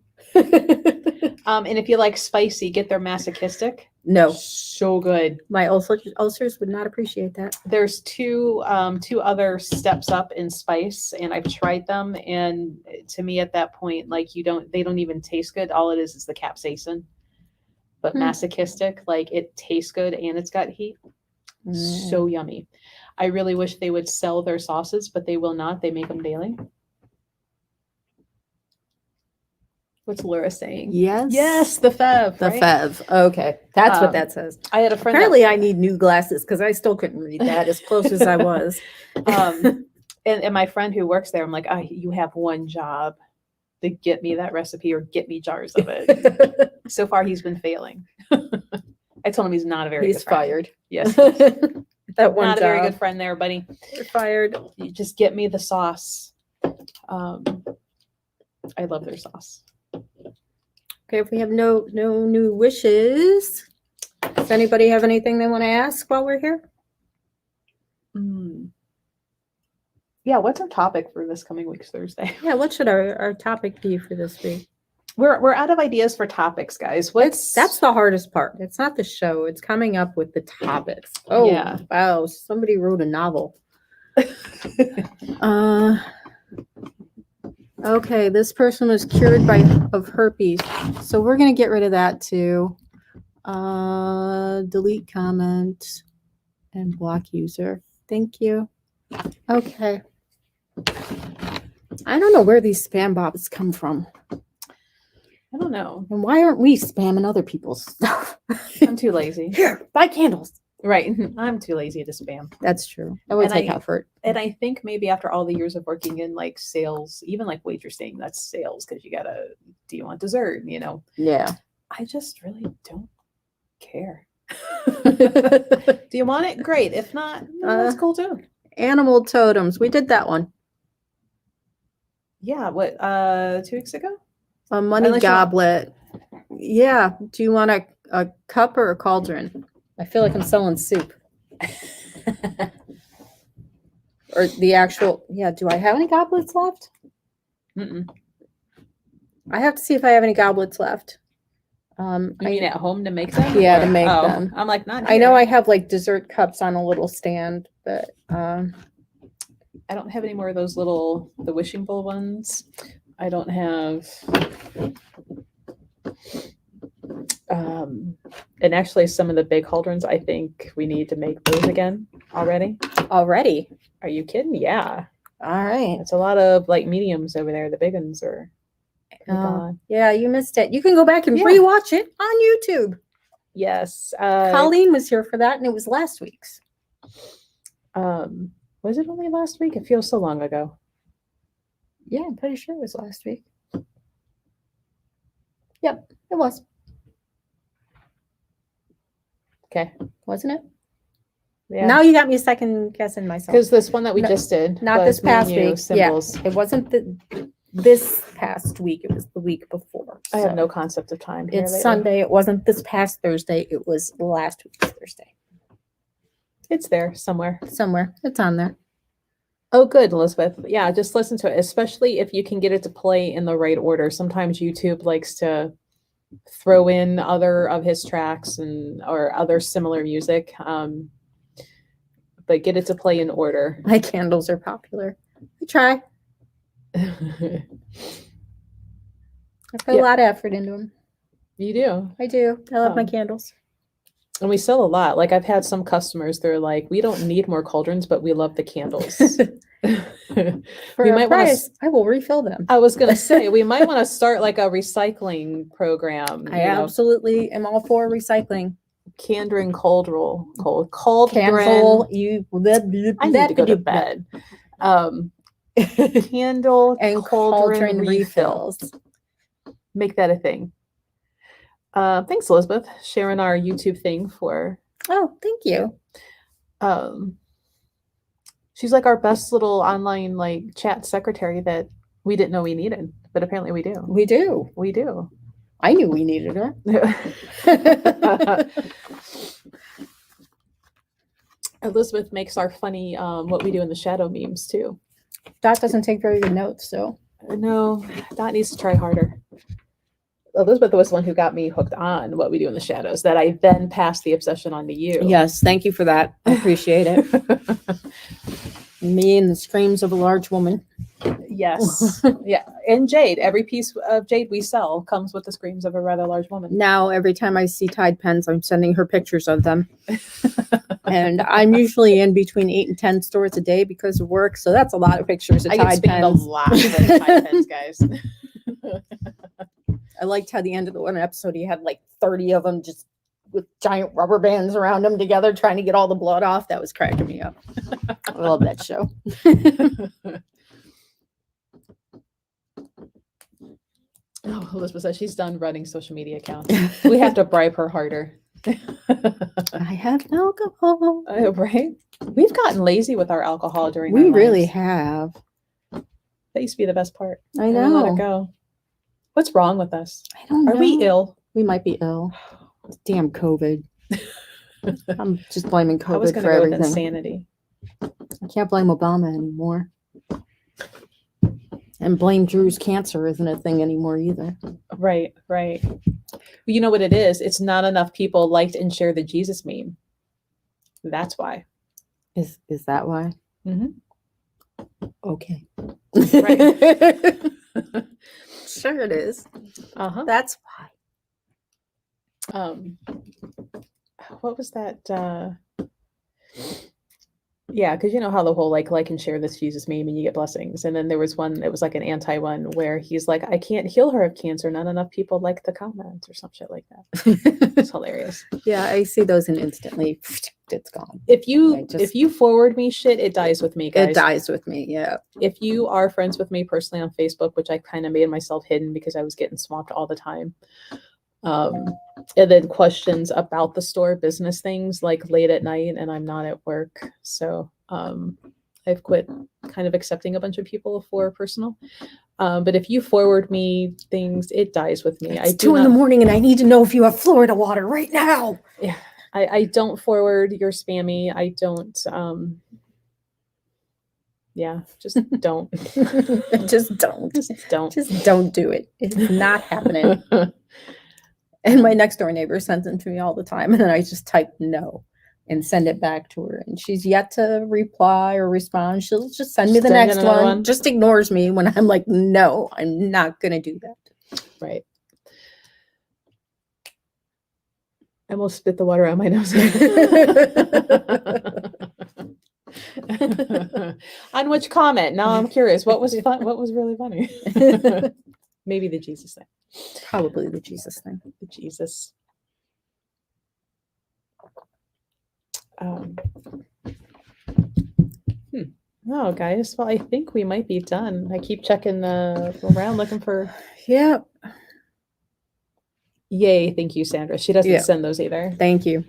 And if you like spicy, get their masochistic. No, So good. my ulcers would not appreciate that. There's two other steps up in spice, and I've tried them, and to me at that point, like they don't even taste good. All it is the capsaicin. But masochistic, like it tastes good and it's got heat. So yummy. I really wish they would sell their sauces, but they will not. They make them daily. What's Laura saying? Yes. The Fev. The right? Fev. Okay. That's what that says. I had a friend. Apparently, I need new glasses because I still couldn't read that as close as I was. And my friend who works there, I'm like, you have one job to get me that recipe or get me jars of it. So far, he's been failing. I told him he's not a very good friend. Fired. Yes. That one not job. a very good friend there, buddy. You're fired. You just get me the sauce. I love their sauce. Okay, if we have no new wishes, does anybody have anything they want to ask while we're here? Yeah, what's our topic for this coming week's Thursday? Yeah, what should our topic be for this week? We're out of ideas for topics, guys. That's the hardest part. It's not the show. It's coming up with the topics. Oh, yeah. Wow. Somebody wrote a novel. Okay, this person was cured of herpes. So we're going to get rid of that too. Delete comment and block user. Thank you. Okay. I don't know where these spam bots come from. I don't know. And why aren't we spamming other people's stuff? I'm too lazy. Here, buy candles. Right. I'm too lazy to spam. That's true. That would take effort. And I think maybe after all the years of working in like sales, even like waitressing, that's sales because do you want dessert? Yeah. I just really don't care. Do you want it? Great. If not, that's cool too. Animal totems. We did that one. Yeah. What, 2 weeks ago? A money goblet. Yeah. Do you want a cup or a cauldron? I feel like I'm selling soup. Or the actual, do I have any goblets left? I have to see if I have any goblets left. You mean at home to make them? Yeah, to make them. I'm like, not here. I know I have like dessert cups on a little stand, but I don't have any more of those the wishing bowl ones. I don't have and actually some of the big cauldrons, I think we need to make those again already. Already? Are you kidding? Yeah. All right. It's a lot of like mediums over there. The big ones are gone. Yeah, you missed it. You can go back and rewatch it on YouTube. Yes. Colleen was here for that, and it was last week's. Was it only last week? It feels so long ago. Yeah, I'm pretty sure it was last week. Yep, it was. Okay. Wasn't it? Yeah. Now you got me second guessing myself. Because this one that we just did. Not this past week. Symbols. Yeah, it wasn't this past week. It was the week before. I have no concept of time. It's lately. Sunday. It wasn't this past Thursday. It was last week's Thursday. It's there somewhere. Somewhere. It's on there. Oh, good, Elizabeth. Yeah, just listen to it, especially if you can get it to play in the right order. Sometimes YouTube likes to throw in other of his tracks or other similar music, but get it to play in order. My candles are popular. I try. I put a lot of effort into them. You do? I do. I love my candles. And we sell a lot. Like I've had some customers, they're like, we don't need more cauldrons, but we love the candles. For a price, I will refill them. I was going to say, we might want to start like a recycling program. I absolutely am all for recycling. Cauldron. Cancel. I need to go to bed. Candle and cauldron refills. Make that a thing. Thanks, Elizabeth, sharing our YouTube thing for. Oh, thank you. She's like our best little online like chat secretary that we didn't know we needed, but apparently we do. We do. We do. I knew we needed her. Elizabeth makes our funny what we do in the shadow memes too. Dot doesn't take very good notes, so. No, Dot needs to try harder. Elizabeth was the one who got me hooked on what we do in the shadows, that I then passed the obsession on to you. Yes, thank you for that. I appreciate it. Me and the screams of a large woman. Yes. Yeah. And Jade, every piece of Jade we sell comes with the screams of a rather large woman. Now, every time I see Tide pens, I'm sending her pictures of them. And I'm usually in between 8 and 10 stores a day because of work. So that's a lot of pictures of I Tide get spammed a pens. lot with Tide pens, guys. I liked how the end of the one episode, he had like 30 of them just with giant rubber bands around them together, trying to get all the blood off. That was cracking me up. I love that show. Oh, Elizabeth says she's done running social media accounts. We have to bribe her harder. I have alcohol. Right? We've gotten lazy with our alcohol during We our really lives. have. That used to be the best part. I And we let it know. go. What's wrong with us? I don't know. Are we ill? We might be ill. Damn COVID. I'm just blaming I was COVID going for to go with everything. insanity. I can't blame Obama anymore. And blame Drew's cancer isn't a thing anymore either. Right, right. You know what it is? It's not enough people liked and shared the Jesus meme. That's why. Is that why? Mhm. Okay. Right. Sure it is. Uh-huh. That's why. What was that? Yeah, because you know how the whole like and share this Jesus meme and you get blessings. And then there was one, it was like an anti one where he's like, I can't heal her of cancer. Not enough people like the comment or some shit like that. It's hilarious. Yeah, I see those and instantly it's gone. If you I just- if you forward me shit, it dies with me, guys. It dies with me, yeah. If you are friends with me personally on Facebook, which I kind of made myself hidden because I was getting swamped all the time. And then questions about the store business things like late at night and I'm not at work. So I've quit kind of accepting a bunch of people for personal. But if you forward me things, it dies with me. It's 2 in the morning and I need to know if you have Florida water right now. Yeah. I don't forward your spammy. I don't yeah, just don't. Just don't. Just don't. Just don't do it. It's not happening. And my next door neighbor sends them to me all the time. And then I just type no and send it back to her. And she's yet to reply or respond. She'll just send me the Send next another one. one. Just ignores me when I'm like, no, I'm not going to do that. Right. I almost spit the water out my nose. On which comment? Now I'm curious. What was fun? What was really funny? Maybe the Jesus thing. Probably the Jesus thing. The Jesus. No, guys. Well, I think we might be done. I keep checking around looking for. Yeah. Yay! Thank you, Sandra. She doesn't Yeah. send those either. Thank you.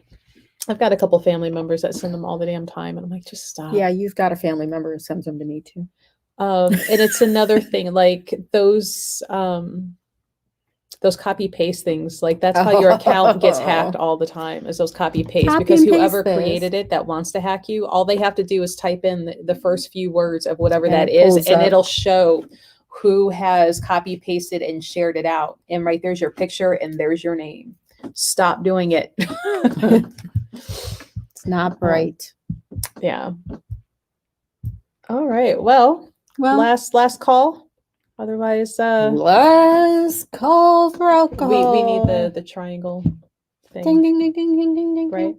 I've got a couple family members that send them all the damn time, and I'm like, just stop. Yeah, you've got a family member who sends them to me too. And it's another thing, like those copy paste things. Like that's how your account gets hacked all the time. Is those copy paste Copy because and whoever paste this. created it that wants to hack you, all they have to do is type in the first few words of whatever And that it is, pulls and up. it'll show who has copy pasted and shared it out. And right there's your picture, and there's your name. Stop doing it. It's not bright. Yeah. All right. Well, Well, last call. Otherwise, last call for alcohol. we need the triangle thing, ding ding ding ding ding ding ding. right?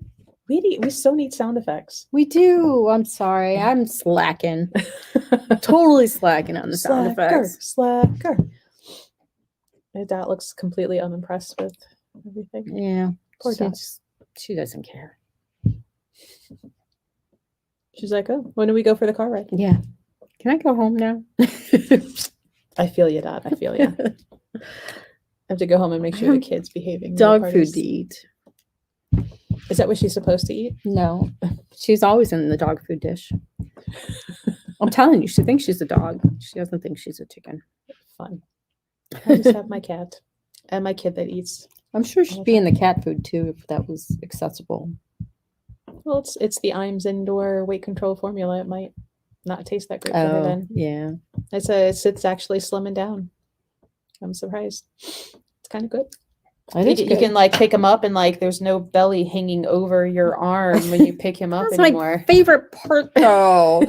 We so need sound effects. We do. I'm sorry. I'm slacking. Totally slacking on the sound effects. Slacker. My dad looks completely unimpressed with everything. Yeah. Poor Dot. She doesn't care. She's like, oh, when do we go for the car ride? Yeah. Can I go home now? I feel you, Dad. I feel you. I have to go home and make sure the kid's behaving. Dog food to eat. Is that what she's supposed to eat? No. She's always in the dog food dish. I'm telling you, she thinks she's a dog. She doesn't think she's a chicken. Fun. I just have my cat and my kid that eats. I'm sure she'd be in the cat food too if that was accessible. Well, it's the Iams indoor weight control formula. It might not taste that great for her then. Yeah. It's actually slimming down. I'm surprised. It's kind of good. You can like pick him up and like there's no belly hanging over your arm when you pick him up That's anymore. my favorite part though.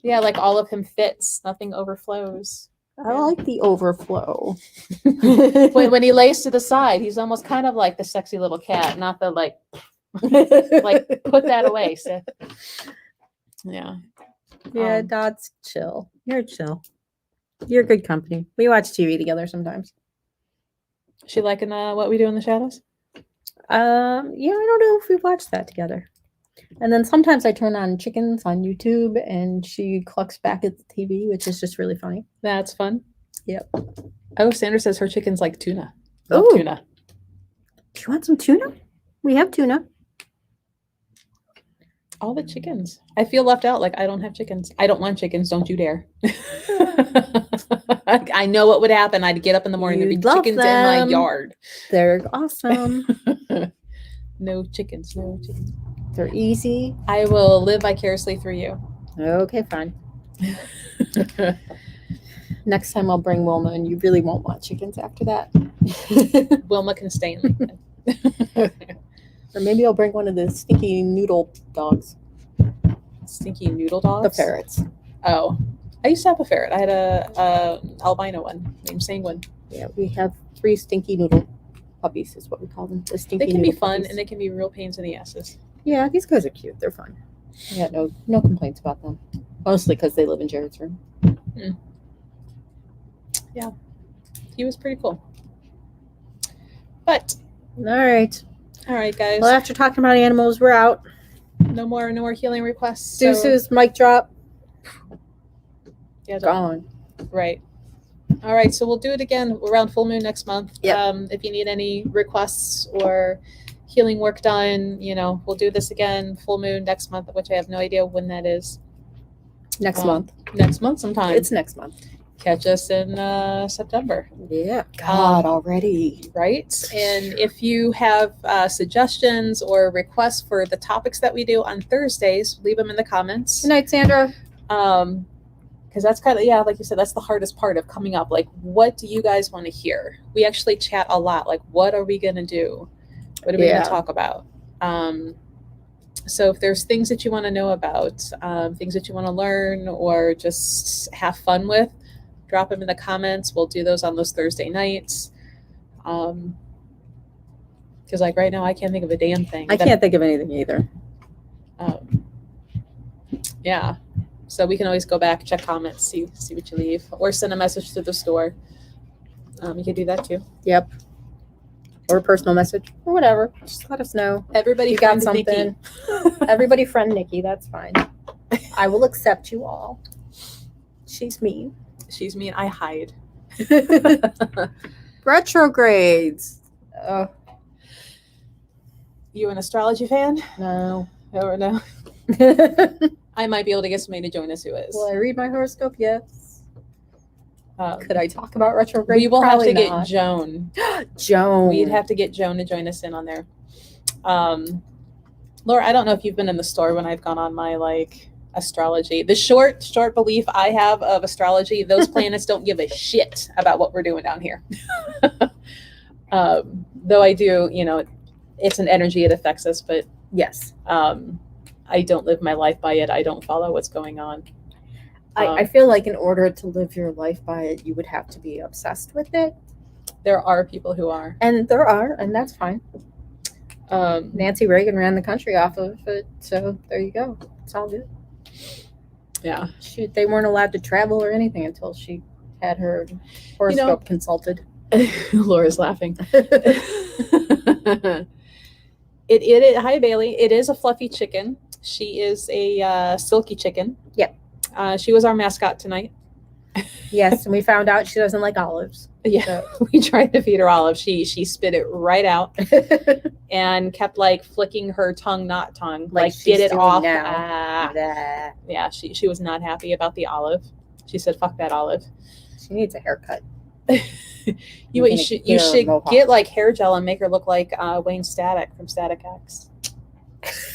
Yeah, like all of him fits. Nothing overflows. I like the overflow. when he lays to the side, he's almost kind of like the sexy little cat, not the like put that away, Sif. Yeah. Yeah, Dot's chill. You're chill. You're good company. We watch TV together sometimes. She liking What We Do in the Shadows? Yeah, I don't know if we watch that together. And then sometimes I turn on chickens on YouTube and she clucks back at the TV, which is just really funny. That's fun. Yep. Oh, Sandra says her chickens like tuna. Love Ooh. tuna. Do you want some tuna? We have tuna. All the chickens. I feel left out. Like I don't have chickens. I don't want chickens. Don't you dare. I know what would happen. I'd get up in the morning. There'd be chickens in my yard. They're awesome. No chickens. No chickens. They're easy. I will live vicariously through you. Okay, fine. Next time I'll bring Wilma and you really won't want chickens after that. Wilma can stay in the Or maybe I'll bring one of the stinky noodle dogs. Stinky noodle dogs? The ferrets. Oh. I used to have a ferret. I had a albino one named Sanguine. Yeah, we have 3 stinky noodle puppies is what we call them. The stinky They can be noodle fun puppies. and they can be real pains in the asses. Yeah, these guys are cute. They're fun. Yeah, no complaints about them. Mostly because they live in Jared's room. Yeah. He was pretty cool. But All right, guys. well, after talking about animals, we're out. No more healing requests. So, Deuces, mic drop. yeah, Gone. right. All right, so we'll do it again around full moon next month. Yep. If you need any requests or healing work done, we'll do this again full moon next month, which I have no idea when that is. Next month. Next month sometime. It's next month. Catch us in September. Yeah. God, already. Right. And if you have suggestions or requests for the topics that we do on Thursdays, leave them in the comments. Good night, Sandra. Because that's kind of, like you said, that's the hardest part of coming up. Like, what do you guys want to hear? We actually chat a lot. Like, what are we going to do? What are we going to talk about? So if there's things that you want to know about, things that you want to learn or just have fun with, drop them in the comments. We'll do those on those Thursday nights. Because like right now, I can't think of a damn thing. I can't think of anything either. Yeah. So we can always go back, check comments, see what you leave, or send a message to the store. You can do that too. Yep. Or a personal message or whatever. Just let us know. Everybody You got friend something. Nikki. Everybody friend Nikki. That's fine. I will accept you all. She's mean. She's mean. I hide. Retrogrades. You an astrology fan? No. Or no? I might be able to get somebody to join us who is. Will I read my horoscope? Yes. Could I talk about retrograde? We will have to Probably get not. Joan. Joan. We'd have to get Joan to join us in on there. Laura, I don't know if you've been in the store when I've gone on my astrology. The short belief I have of astrology, those planets don't give a shit about what we're doing down here. Though I do, it's an energy, it affects us, but Yes. I don't live my life by it. I don't follow what's going on. I feel like in order to live your life by it, you would have to be obsessed with it. There are people who are. And there are, and that's fine. Um, Nancy Reagan ran the country off of it, so there you go. It's all good. yeah. Shoot, they weren't allowed to travel or anything until she had her horoscope consulted. Laura's laughing. Hi Bailey. It is a fluffy chicken. She is a silky chicken. Yep. She was our mascot tonight. Yes, and we found out she doesn't like olives. Yeah, we tried to feed her olive. She spit it right out and kept like flicking her tongue, not tongue, like she's get it doing off. now. Yeah, she was not happy about the olive. She said, "Fuck that olive." She needs a haircut. you should get like hair gel and make her look like Wayne Static from Static X.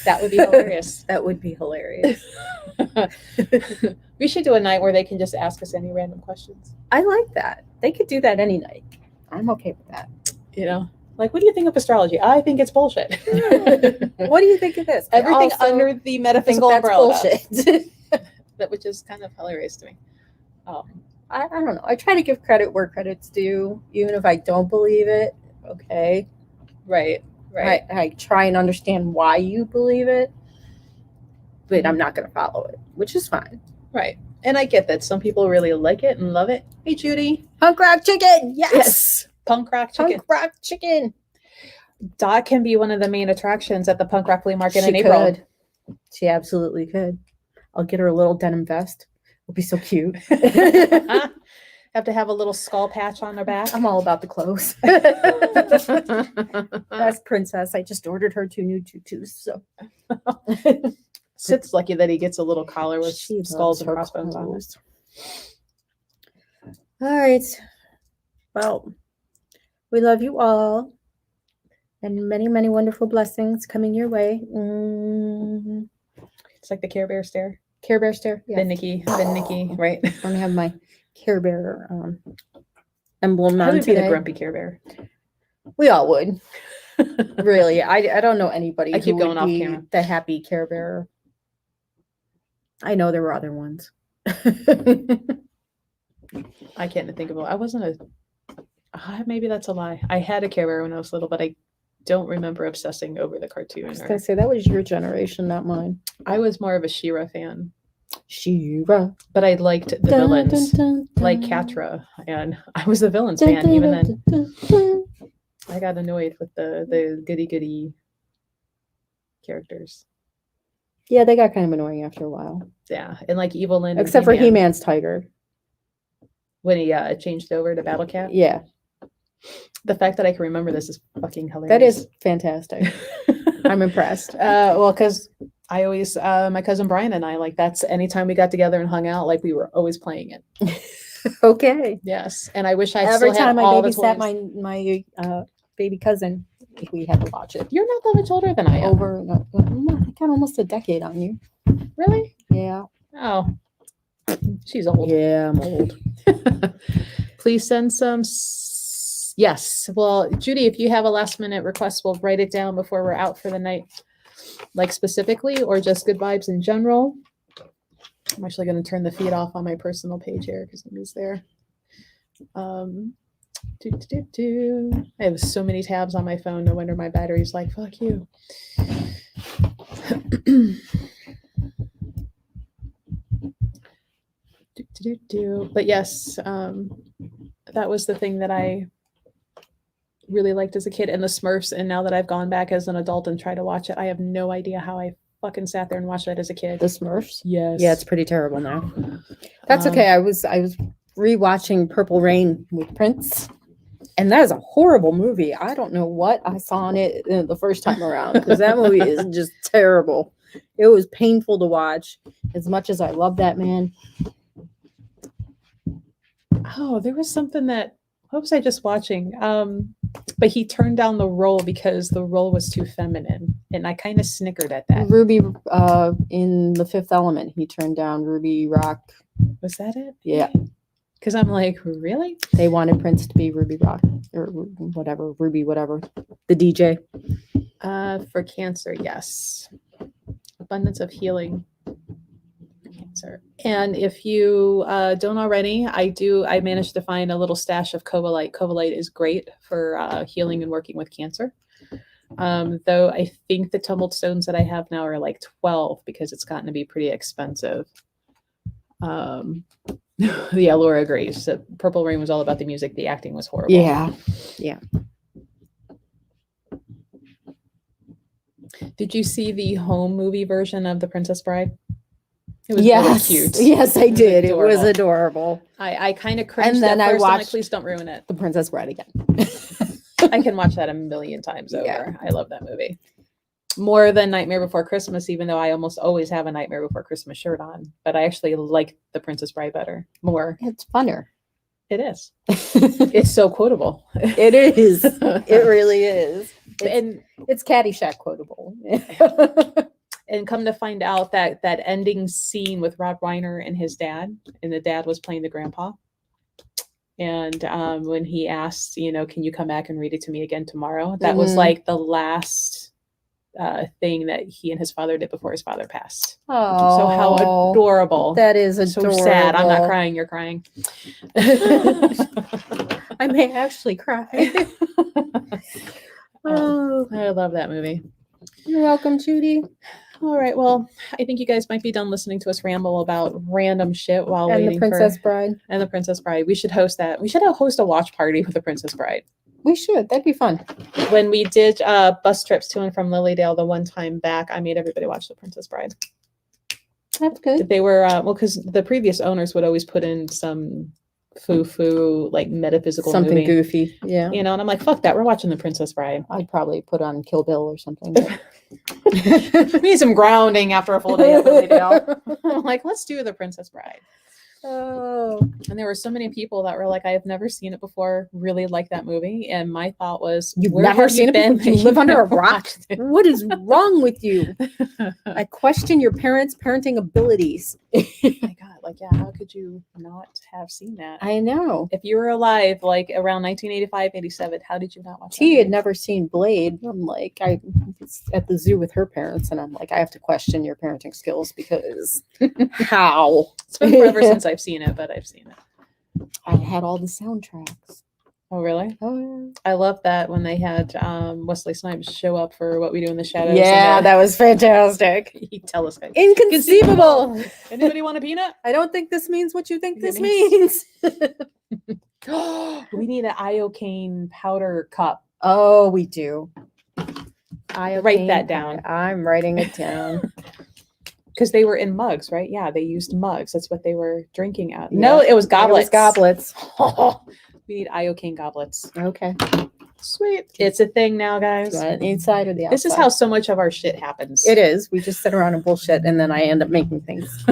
That would be hilarious. That would be hilarious. We should do a night where they can just ask us any random questions. I like that. They could do that any night. I'm okay with that. You know, like, what do you think of astrology? I think it's bullshit. What do you think of this? Everything under the metaphysical umbrella. Bullshit. That which is kind of hilarious to me. I don't know. I try to give credit where credit's due, even if I don't believe it. Okay. Right. I try and understand why you believe it, but I'm not going to follow it, which is fine. Right. And I get that some people really like it and love it. Hey, Judy. Punk rock chicken. Yes. Punk rock chicken. Punk rock chicken. Dot can be one of the main attractions at the punk rock flea market in April. She absolutely could. I'll get her a little denim vest. It'll be so cute. Have to have a little skull patch on her back. I'm all about the clothes. That's Princess. I just ordered her 2 new tutus. So Sid's lucky that he gets a little collar with skulls and crossbones on it. All right. Well, we love you all. And many, many wonderful blessings coming your way. Mm-hmm. It's like the Care Bear stare. Care Bear stare. Yeah. The Nikki, right? I'm gonna have my Care Bear emblem I on would today. be the grumpy Care Bear. We all would. Really, I don't know anybody. I keep who going would off be camera. The happy Care Bear. I know there were other ones. I can't think of it. I wasn't maybe that's a lie. I had a Care Bear when I was little, but I don't remember obsessing over the cartoon. I was gonna say that was your generation, not mine. I was more of a She-Ra fan. She-Ra. But I liked the villains, like Catra, and I was the villains fan even then. I got annoyed with the goody characters. Yeah, they got kind of annoying after a while. Yeah, and like Evelyn. Except for He-Man's tiger. When he changed over to Battle Cat. Yeah. The fact that I can remember this is fucking hilarious. That is fantastic. I'm impressed. Well, because I always, my cousin Brian and I, like, that's anytime we got together and hung out, like, we were always playing it. Okay. Yes, and I wish I every still had time I all babysat the my baby cousin, we had to watch it. You're not that much older than I am. I got almost a decade on you. Really? Yeah. Oh, she's old. Yeah, I'm old. Please send some. Yes. Well, Judy, if you have a last minute request, we'll write it down before we're out for the night. Like specifically, or just good vibes in general. I'm actually going to turn the feed off on my personal page here because nobody's there. I have so many tabs on my phone. No wonder my battery's like, fuck you. But yes, that was the thing that I really liked as a kid, and the Smurfs. And now that I've gone back as an adult and tried to watch it, I have no idea how I fucking sat there and watched that as a kid. The Smurfs? Yes. Yeah, it's pretty terrible now. That's okay. I was rewatching Purple Rain with Prince, and that is a horrible movie. I don't know what I saw in it the first time around, because that movie is just terrible. It was painful to watch. As much as I love that man. Oh, there was something that, what was I just watching? But he turned down the role because the role was too feminine, and I kind of snickered at that. Ruby in The Fifth Element, he turned down Ruby Rock. Was that it? Yeah. Because I'm like, really? They wanted Prince to be Ruby Rock or whatever, Ruby whatever, the DJ. For cancer, yes. Abundance of healing. Cancer. And if you don't already, I managed to find a little stash of Covalite. Covalite is great for healing and working with cancer. Though I think the tumbled stones that I have now are like 12 because it's gotten to be pretty expensive. Yeah, Laura agrees. So Purple Rain was all about the music. The acting was horrible. Yeah. Yeah. Did you see the home movie version of The Princess Bride? It was really Yes, cute. yes, I It was did. It was adorable. adorable. I kind of cringed And then at I first. I'm like, watched- please don't ruin it. The Princess Bride again. I can watch that a million times over. Yeah. I love that movie. More than Nightmare Before Christmas, even though I almost always have a Nightmare Before Christmas shirt on. But I actually like The Princess Bride better. More. It's funner. It is. It's so quotable. It is. It really is. And It's Caddyshack quotable. and come to find out that that ending scene with Rob Reiner and his dad, and the dad was playing the grandpa. And when he asked, can you come back and read it to me again tomorrow? That was like the last thing that he and his father did before his father passed. Oh, So how adorable. That is adorable. So sad. I'm not crying. You're crying. I may actually cry. Oh, I love that movie. you're welcome, Judy. All right. Well, I think you guys might be done listening to us ramble about random shit while And waiting the Princess for Bride. and the Princess Bride. We should host that. We should host a watch party with the Princess Bride. We should. That'd be fun. When we did bus trips to and from Lilydale the one time back, I made everybody watch the Princess Bride. That's good. They were because the previous owners would always put in some foo like metaphysical Something movie, goofy. Yeah. and I'm like, fuck that, we're watching the Princess Bride. I'd probably put on Kill Bill or something. We need some grounding after a full day at Lilydale. I'm like, let's do the Princess Bride. Oh. And there were so many people that were like, I have never seen it before, really like that movie. And my thought was, You've where never have seen you it been before? You that live under a never rock? watched it? What is wrong with you? I question your parents' parenting abilities. Oh my God, like, yeah, how could you not have seen that? I know. If you were alive, like around 1985, 87, how did you not watch T that had movie? never seen Blade. I'm like, I was at the zoo with her parents, and I'm like, I have to question your parenting skills because how? It's been forever since I've seen it, but I've seen it. I had all the soundtracks. Oh, really? Oh, I love that when they had Wesley Snipes show up for What We Do in the Shadows. yeah, and that was fantastic. he tell us guys. Inconceivable. Anybody want a peanut? I don't think this means what you think It this means- means. We need an iocane powder cup. Oh, we do. Write that down. I'm writing it down. Because they were in mugs, right? Yeah, they used mugs. That's what they were drinking out. Yeah. No, it was goblets. It was goblets. We need iocane goblets. Okay. Sweet. It's a thing now, guys. You want it inside or the outside? This is how so much of our shit happens. it is. We just sit around and bullshit, and then I end up making things.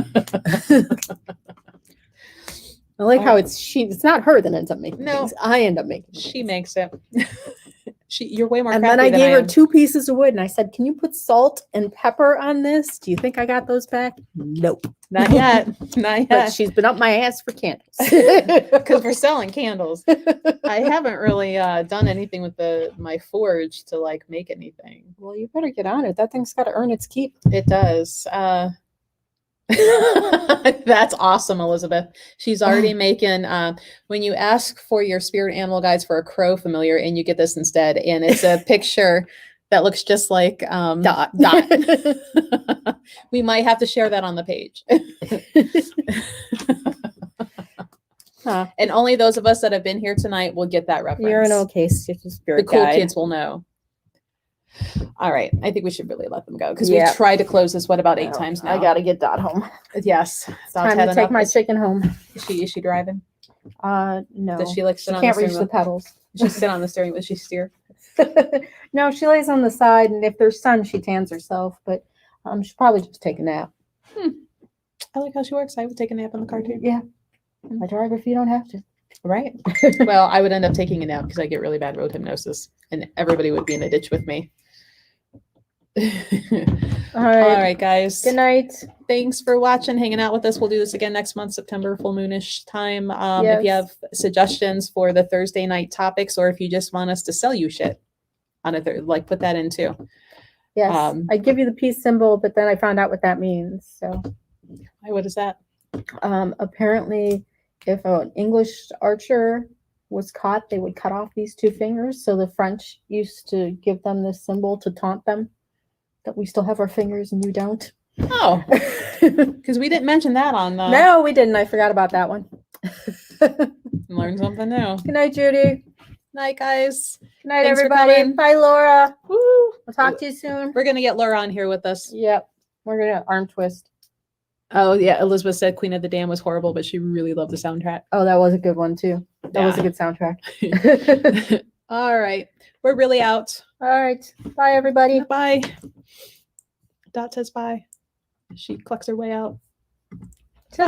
I like how it's not her that ends up making No. things. I end up making She things. makes it. You're way more And crafty then I than gave her am. 2 pieces of wood and I said, "Can you put salt and pepper on this? Do you think I got those back?" Nope. Not yet. Not But yet. she's been up my ass for candles. Because we're selling candles. I haven't really done anything with my forge to like make anything. Well, you better get on it. That thing's got to earn its keep. It does. That's awesome, Elizabeth. She's already making when you ask for your spirit animal guides for a crow familiar and you get this instead, and it's a picture that looks just like Dot. We might have to share that on the page. Huh. And only those of us that have been here tonight will get that reference. You're an okay spirit The cool guide. kids will know. All right. I think we should really let them go because Yeah. we've tried to close this, what, about 8 Well, times now? I got to get Dot home. Yes. It's Dot's time had to take enough. my chicken home. Is she driving? No. Does she like She sit on can't the reach steering the wheel? pedals. Does she sit on the steering wheel? Does she steer? No, she lays on the side, and if there's sun, she tans herself. But she'll probably just take a nap. I like how she works. I would take a nap in the car too. Yeah, I drive if you don't have to. Right. Well, I would end up taking a nap because I get really bad road hypnosis and everybody would be in a ditch with me. All right. All right, guys. Good night. Thanks for watching, hanging out with us. We'll do this again next month, September, full moonish time. If you have Yes. suggestions for the Thursday night topics, or if you just want us to sell you shit on a like put that in too. Yes, I give you the peace symbol, but then I found out what that means. So What is that? apparently, if an English archer was caught, they would cut off these 2 fingers. So the French used to give them this symbol to taunt them that we still have our fingers and you don't. Oh, because we didn't mention that on the No, we didn't. I forgot about that one. Learn something new. Good night, Judy. Night, guys. Good night, Thanks for everybody. coming. Bye, Laura. Woo. We'll talk to you soon. We're gonna get Laura on here with us. Yep. We're going to arm twist. Oh yeah, Elizabeth said Queen of the Dam was horrible, but she really loved the soundtrack. Oh, that was a good one too. That was a Yeah. good soundtrack. All right, we're really out. All right. Bye, everybody. Bye. Dot says bye. She clucks her way out.